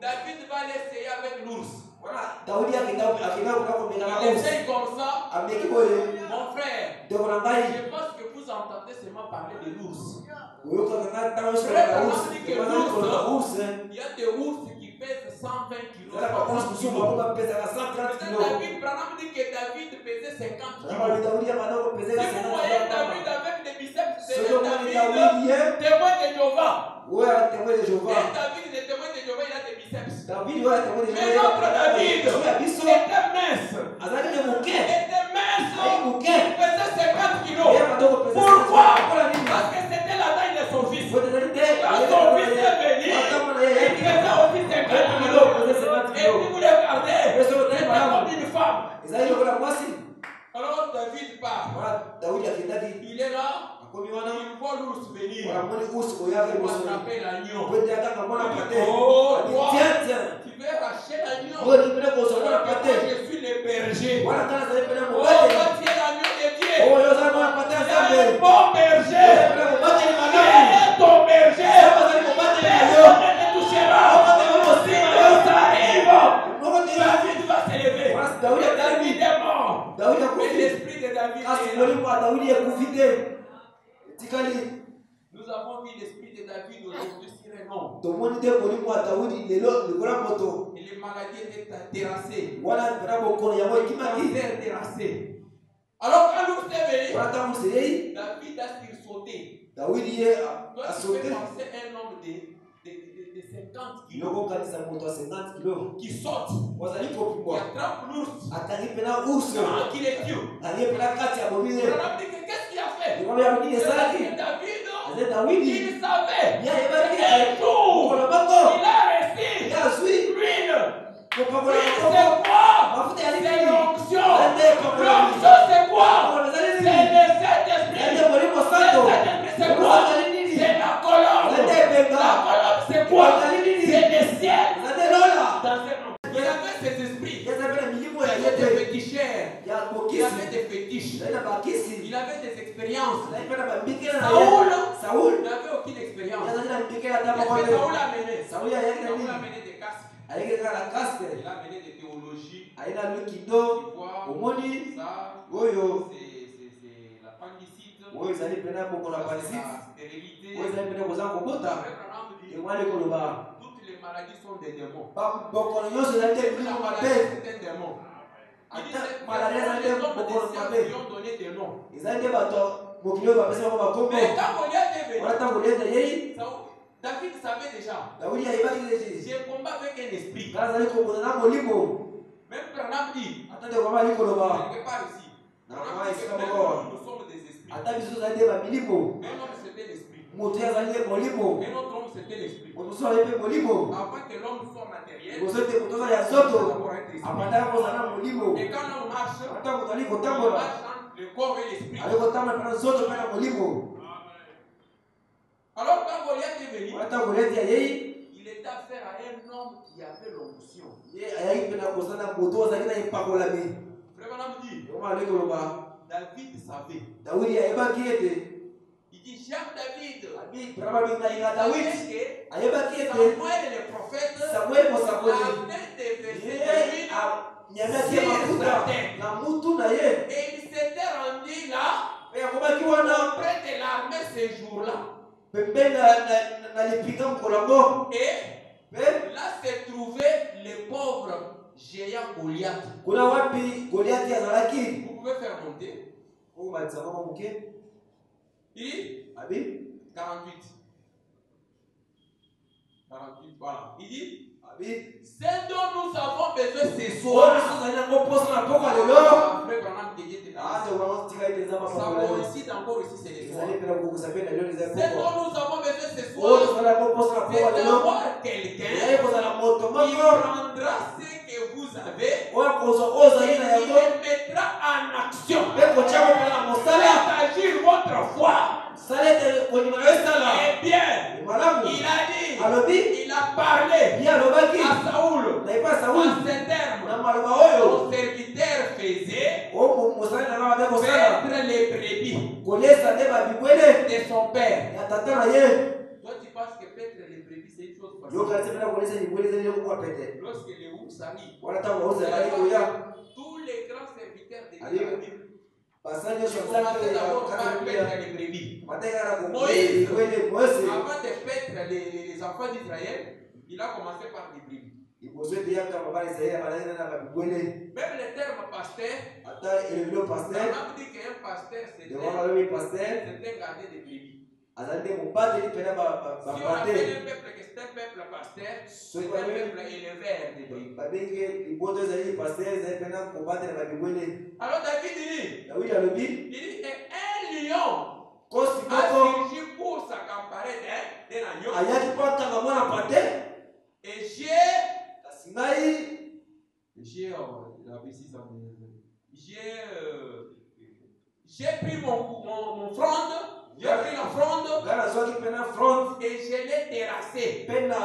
David va l'essayer avec l'ours. Wana Daudi akenda kuna ko mekana Il ko. essaye comme ça. Ameki boye. Mon frère, De ko ngai. je pense que vous entendez seulement parler de l'ours. Oyo ka kana tawo so Frère, na on us. dit que Ke mazali ko na us. Il y a des ours qui pèsent 120 kilos. Zala ka us kusu ba pesa ka 130 kg. David, Branham dit que David pesait 50 Zama kilos. Daudi amana ko pesa ka Si vous 50 voyez kg. David avec des biceps, c'est Solo moni David, Daudi ye. témoin de Jéhovah. Ouais, témoin de Et Jéhovah. David, le témoin de Jéhovah, il a des biceps. David ouais témoin de Mais Jéhovah. notre David était mince. Azali de muke. Était mince. Ai muke. Il pesait 50 kilos. Ye matoko pesa. Pourquoi? Pourquoi nini? Parce que c'était la taille de son fils. Wote zali de. Quand son fils est venu, il pesait aussi 50 kilos. Et puis vous le regardez, c'est comme une femme. Ezali lokola mwasi. Alors David part. Wala Daudi akendaki. Il est là. Akomi wana. Il voit l'ours venir. Wala moni us oya ke Il va boso. attraper l'agneau. Wote akanga mwana pate. Oh, Abi, toi. tiens. Tu veux racheter l'agneau. Oyo ni pele boso mwana Moi, pate. je suis le berger. Wala kana zali pele Oh, mobate. toi, tu es l'agneau de Dieu. Oyo zali mwana pate Tu es asambe. un bon berger. Pele mobate ni Qui malamu. est ton berger? Sema zali mobate ni malamu. Personne ne te touchera. Si Dieu arrive, Noko tira. David va se lever. Wala Daudi David akali. est mort. Daudi Mais akufi. l'esprit de David Kasi est là. mwalimu wa Daudi ekufite. Tikali. Nous avons vu l'esprit de David aujourd'hui sur un homme. Tomoni te mwalimu wa Daudi lelo likola moto. Et les maladies étaient terrassées. Wana mpena bokono yango ekimaki. Cancer terrassé. Alors quand l'ours est venu, Wana ntango museyei. David a sursauté. Daudi ye Toi, tu asote. peux penser un homme de 50 kilos Yoko kanisa moto a 50 kilo. qui saute, Wazali qui kopimwa. attrape l'ours, Atangi pena urso. qui le tue. Alie pena kati ya bobile. On a dit que qu'est-ce qu'il a fait? Yoko ya bini C'est esalaki. que David, Aze Daudi. il savait. Ya yebaki. Un jour, Kono bako. il a reçu Ya zwi. l'huile. Kopakola L'huile, bako. c'est quoi? Mafuta ya C'est nini? l'onction. Ande kopakola. L'onction, c'est quoi? Kopakola zali C'est nini? le Saint-Esprit. Ande molimo Le santo. Saint-Esprit, c'est quoi? Zali nini? C'est la colombe. Ande benga. La colombe, c'est quoi? Zali nini? C'est le ciel. Ande lola. Dans un homme. Il avait ses esprits. Ya zabela milimo Il ya avait des yete. féticheurs. Ya Il bokisi. avait des fétiches. Zali na bakisi. Il avait des expériences. Zali pena bambikela na Saoul, ye. Saul. il n'avait aucune expérience. Ya zali na mbikela ta Qu'est-ce que makwame. Saoul a mené? Saul ya yaki na Saoul nini? a mené des casques. Ayeke kaka na kaske. Il a mené des théologies. Aina lukindo. Tu vois, Omoni. ça, Oyo. c'est l'appendicite. Oyo ezali pena boko na C'est parisite. la stérilité. Oyo ezali pena koza kobota. Frère Branham dit, Emwali koloba. toutes les maladies sont des démons. Bokono nyonso ezali te La biloko maladie, mabe. c'est un démon. Il dit, Ata- c'est maladie, les c'est un hommes démon. des siècles qui ont donné des noms. ezali te bato mokili oyo bapesi bango bakombo. Mais quand Goliath est venu, Wana ntango liete yei. David savait déjà. Daudi ayebaki neti. J'ai combat avec un esprit. Kala azali kobona na molimo. Même Branham dit, Ata te koma ali koloba. quelque part ici, Na Branham koma dit que esika même moko. nous sommes des esprits. Ata biso ezali te bamilimo. Un homme c'était l'esprit. Moto ye azali te molimo. Un autre homme c'était l'esprit. Moto mosusu azali pe molimo. Avant que l'homme soit matériel, Liboso te moto azali ya il nzoto. faut d'abord être esprit. Apataka kozala na molimo. Et quand l'homme marche, Ata moto ali il kotambola. marche entre le corps et l'esprit. Ali kotambola mpe na nzoto mpe na molimo. Alors quand Goliath est venu, Wana ntango liete ayei. il était affaire à un homme qui avait l'onction. Ye ayaki mpe na kozala na moto azalaki na epakolami. Frère Branham dit, Yoma ali koloba. David savait. Dawidi ayebaki ete. Il dit, Jacques David. Abi braba bingalinga Dawidi. Que Ayebaki ete. Samuel le prophète Samuel mosakoli. avait déversé Ye de l'huile nyamaki mafuta na mutu na ye. et il s'était rendu là Pe akomaki wana près de l'armée ce jour-là. pembeni na lipinga mkolango. Et Là se trouvait le pauvre géant Goliath. Kuna wapi Goliath azalaki? Vous pouvez faire monter. Mungu malizama muke. Il Abi 48. 48, voilà. Il dit, abi c'est dont nous avons besoin ce soir. Après, Branham te dit, Ah, c'est vraiment tika itazama ça kwa leo. coïncide encore ici, c'est le soir. Izali pena kukusapenda leo ni za C'est kwa. dont nous avons besoin ce Oh, soir. tunala kuposa na C'est kwa leo. d'avoir quelqu'un Yeye kwa la moto qui mako. prendra ce que vous avez Oya kozo oza et ina qui yako. le mettra en action. Beko chako pena mosala. Faites agir votre foi. Salete kwa nyuma yesala. Eh bien, Malamu. il a dit, Alobi. il a parlé Ya lobaki. à Saoul. Na ipa En Sauli. ces termes, Na maloba oyo. son serviteur faisait O mosala na baba beko sala. paître les brebis Kolesa ndeba bibwele. de son père. Ya tata na ye. Toi, tu penses que paître les brebis, c'est une chose Yo facile. kasi pena kolesa bibwele zile kwa pete. Lorsque les ours arrivent, Wala ta oza kali kuya. tous les grands serviteurs de Allez. la Bible Basanye ils so commençaient zake d'abord ya par kaka paître kuya. les brebis. Mateka na Moïse. bibwele Mose. Avant de paître les enfants d'Israël, il a commencé par les brebis. Ibozwe dia kama bali Israeli banaenda na bibwele. Même le terme pasteur, Ata elevelo on pasteur. a dit qu'un pasteur, De wana wewe pasteur. c'était un gardien de brebis. Azalide mubate ni pena ba Si on pate. appelle un peuple que c'est un peuple pasteur, c'est un peuple élevé de brebis. Babenge liboto ezali pasteur ezali pena kubate na bibwele. Alors David dit, Dawidi alobi il dit, et un lion kosi a moko surgi pour s'accaparer d'un agneau. ayaki mpo atanga mwana pate. Et Kasi ngai j'ai pris mon fronde, j'ai pris la fronde ngai nazwaki pena front et je l'ai terrassé. mpe na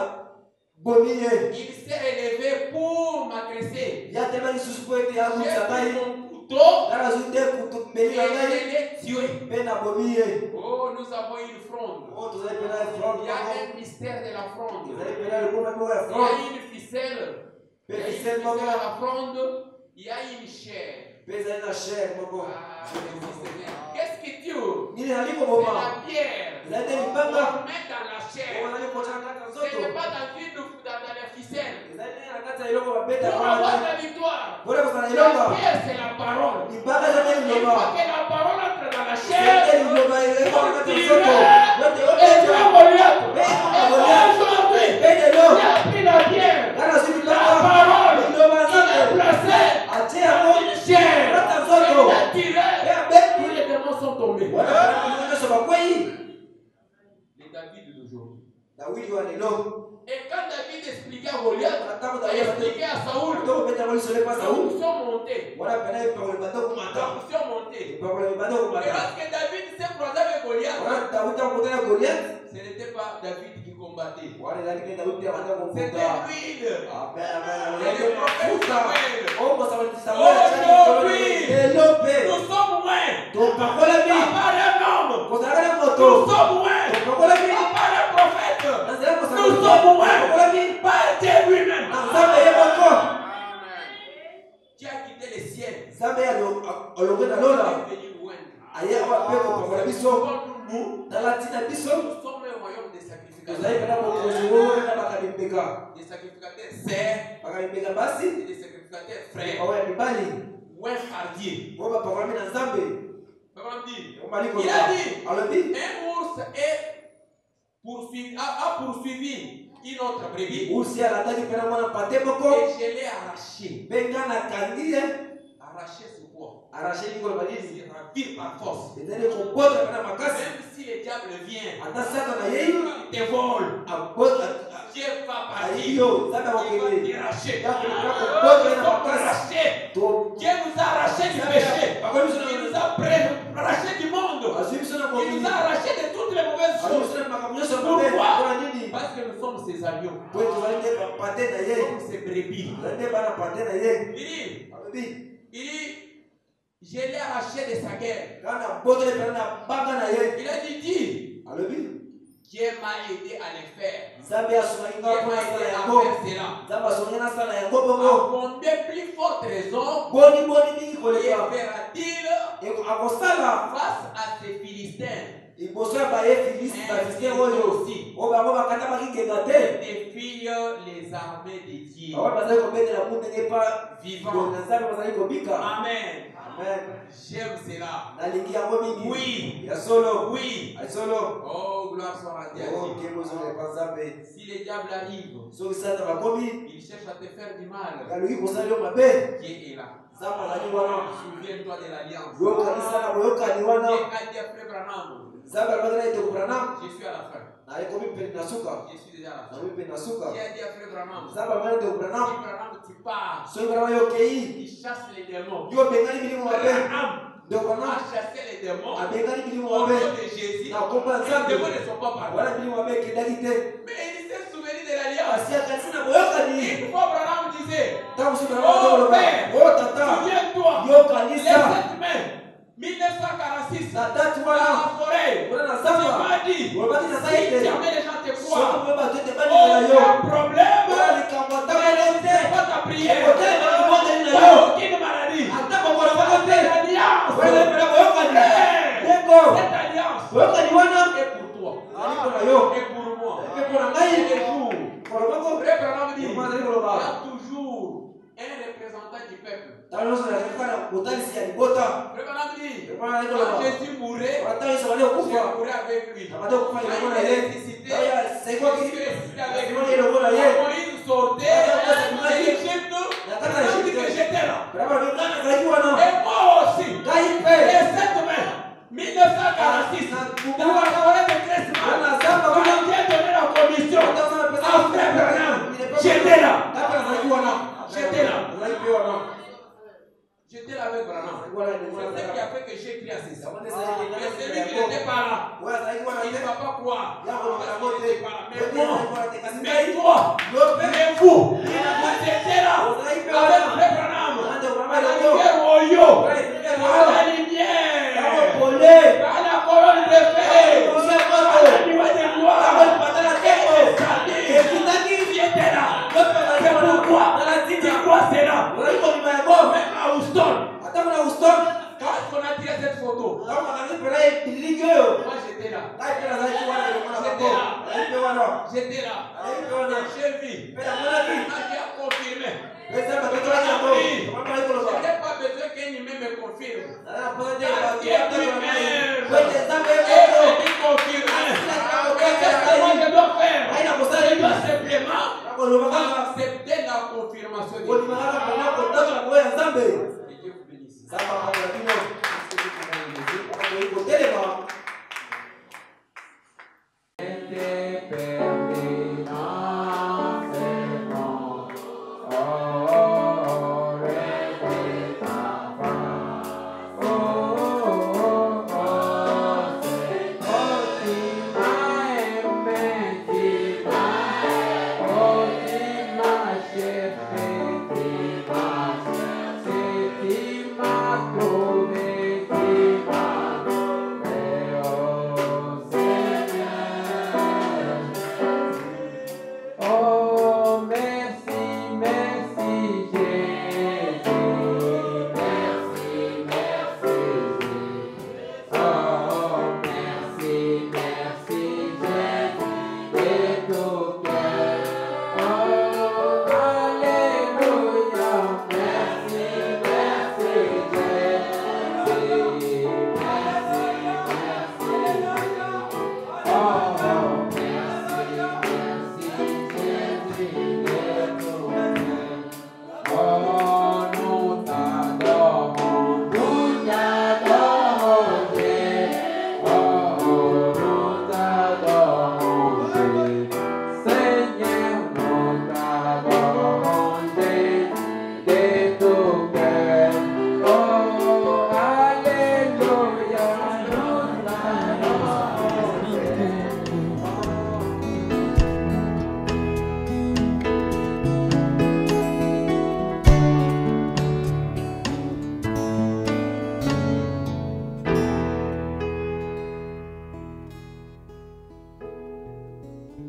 bomi ye. Il s'est élevé pour m'agresser. Ya tena lisusu po ete J'ai abukisa pris ngai. mon couteau Ngai nazwi nde kutu et mbeli na ngai je l'ai tué. mpe na bomi ye. Oh, nous avons une fronde. Oh, tozali pena front Il y a moko. un mystère de la fronde. Ezali pena likoma moko ya Il y front. a une ficelle. Il y a une Ficelle ficelle moko. à la fronde. Il y a une chair. Mpe ezali na chair moko. Ah, merci Seigneur. Qu'est-ce que tu Nini nali C'est koboma. la pierre. Ezali te On libanga. met dans la Oyo chair. nali kotya na kati ya Ce nzoto. n'est pas dans la ficelle. Ezali te na kati ya eloko babeta Pour wana avoir te. la victoire, Mpona kozala la elonga. pierre, c'est la parole. Libanga eza te Une liloba. fois que la parole entre dans la Eza te chair, liloba eleka na kati ya tu nzoto. Wete et tu obeta. as Goliath. Mpe Et Goliath. aujourd'hui, Mpe lelo. il a pris la pierre. Ngai nazwi La libanga. parole, Liloba il a nzambe. placé Atie yango. une chair. Kati ya Il nzoto. a tiré. Mpe abetu. Tous les démons sont tombés. Wana kana nyonso bakwei. Les David d'aujourd'hui. Dawidi wa lelo. Et quand David expliquait à Goliath, Ntango il Dawidi expliquait à Saoul, atoko beta ngo lisolo epa nous Sauli. sommes montés. Wana pena epakolo ebanda komata. Nous sommes montés. Epakolo ebanda Et komata. lorsque David s'est croisé avec Goliath, Wana Dawidi akutana na Goliath. ce n'était pas David qui combattait. Wana ezali te Dawidi abanda C'était komfuta. l'huile. Amen, amen, Et amen. le prophète Mafuta. Samuel. Oh, Samuel, Aujourd'hui, lelo mpe. nous sommes loin. Topakolami. Par un homme. Kozalaka na Nous moto. sommes loin. Topakolami. Par un prophète. Nazala Nous kosala sommes loin. topakolami. Par Dieu lui-même. Na Nzambe ye moko. Qui a quitté le ciel. Nzambe alonge na lola. Il est venu loin. Aye awa mpe kopakola biso. Nous Na latina biso. sommes un royaume de Tozali pena sacrificateurs. bokonzi oyo na bakalimbeka. Des sacrificateurs sœurs Bakalimbeka basi. et des sacrificateurs frères. Bawa ya mibali. Ouais, hardier. Oyo bapakolami na Nzambe. Comment dire? Omali Il a dit, alobi. un ours a poursuivi une autre brebis Ursi alataki pena mwana pate moko. et je l'ai arraché. Mpe nga nakangi ye. Arraché sur quoi? Arrache likolo balisi. Il ravir par force. ezali kobota pena makasi. Même si le diable vient, Ata sata na yei il te vole. abota Dieu va partir. ayi yo nzambe Il va akokende. t'arracher. Yakobota kobota Nous na sommes makasi. arrachés. To Dieu nous a arrachés du péché. bakomi biso Il nous na a arrachés du monde. azwi biso na Il mokili. nous a arrachés de toutes les mauvaises Azwi choses. biso na makambo nyonso ya mabe. Pourquoi? Mpona nini? Parce que nous sommes ses agneaux. Po tozali nde bapate na ye. Nous sommes ses brebis. Tozali nde bana pate na ye. Il dit, alobi je l'ai arraché de sa guerre. nga na botoli pena na banga na ye. Il a dit, Alobi Dieu m'a aidé à le faire. nzambe asungaki Dieu nga m'a mpona aidé sala à yango. faire cela. Nzambe asungaki nasala yango À bongo. combien plus forte raison Boni mingi il koleka. fera-t-il Akosala face à ces Philistins liboso ya baefilisi bafilistien oyo oyo bango bakata bakikenda te défie les armées de Dieu. bango bazali kobetela mu ndenge pa Vivant. na nzambe bazali kobika. Amen. Amen. J'aime cela. nalingi yango mingi. Oui. ya solo. Oui. ya solo. Oh, gloire soit à Dieu. Oh, nkembo ezolepa nzambe. Si le diable arrive, soki sata bakomi il cherche à te faire du mal. yaluki kosala yo mabe, Dieu est là. nzambe azali wana. Souviens-toi de l'alliance. yokanisa na boyokani wana. Dieu a dit à Frère Branham, nzambe alobaki ete Branham je suis à la fin. nayekomi pene na suka. Je suis déjà à la fin. nakomi pene na suka. Dieu a dit à Frère Branham, nzambe alobaki ete Branham si Branham tu pars, soki Branham yokei il chasse les démons. yo bengani milimo mabe. Branham nde Branham a chassé les démons abengani milimo au nom mabe. de Jésus. na komba Les nzambe démons ne sont pas partis. wana milimo mabe ekendaki te. Mais il s'est souvenu de l'alliance. asi akanisi na boyokani. Une fois Branham disait, ntango mosusu Oh, Branham akoloba Père, o tata souviens-toi, les yokanisa 7 mai 1946, na date dans wana la forêt, wana na tu zamba m'as dit, olobaki na ngai si ete jamais les gens te soki croient, oyo bato ete bandimela yo aucun problème, wana likambo ata ne moko te laissez pas ta prière, otele na libondeli na yo aucune maladie, ata bokola moko te cette alliance, welepela boyokani ndeko cette alliance boyokani wana est pour toi, ali mpo na yo et pour moi. epe mpo na ngai Et les jours, kolo moko Frère Branham dit, il Branham azali y koloba a toujours un représentant du peuple. ntango nyonso nakeka na botalisi ya libota. Frère Branham dit, Epo azali quand koloba Jésus mourait, ntango nyonso bali je kokufa mourrai avec lui. abandi kokufa Quand elongo il na est ye ressuscité, oya je sekoki suis ressuscité avec lui. Simoni elongo na ye Quand Moïse sortait de l'Égypte, Branham dit que j'étais là. Branham alobaki ngai nazalaki wana Et moi aussi, ngai mpe le 7 mai 1946, dans la forêt de Christmas, wana zamba quand kuna Dieu donnait la commission à Frère Branham, j'étais là. ngai nazalaki wana J'étais là. nazalaki mpe wana J'étais là avec Branham. wana C'est ce qui a fait que j'ai crié à ses sœurs. Wana Mais ezalaki celui qui n'était pas là, oyo azalaki wana il ne te va pas croire. yango loba yango Parce te qu'il n'était pas là. Mais Yote moi, azalaki wana te kasi mais ngai toi, yo mpe mais vous, vous étiez là ozalaki mpe avec wana Frère Branham. Nande À Branham la elongo lumière au yo, Wana à la yango lumière, pole à la colonne de feu, Osia à moto la nuée de gloire. yango lipatala tembo C'est-à-dire, ekitaki tu étais là. yo mpe ozalaki C'est wana pourquoi na la tu ntina crois cela. ozalaki kondima yango Même à Houston, atako na Houston quand on a tiré cette photo, ntango bakangi mpela ebiliki oyo moi j'étais là. ngai mpe nazalaki wana elongo na bango azalaki mpe wana J'étais là. azalaki mpe wana J'ai vu. mpe namonaki Qui a confirmé. mpe nzambe atotolaki yango mama ali Je koloba n'ai pas besoin qu'un humain me confirme. nazala mpona te Car bato Dieu batako na ngai lui-même po ete nzambe est ekoto venu confirmer. Et qu'est-ce que moi je dois faire? ngai na kosala Je nini dois simplement nakoloba kaka accepter la confirmation de kondima Dieu. kaka mpena kotatola ngo ya nzambe Que Dieu vous bénisse. nzambe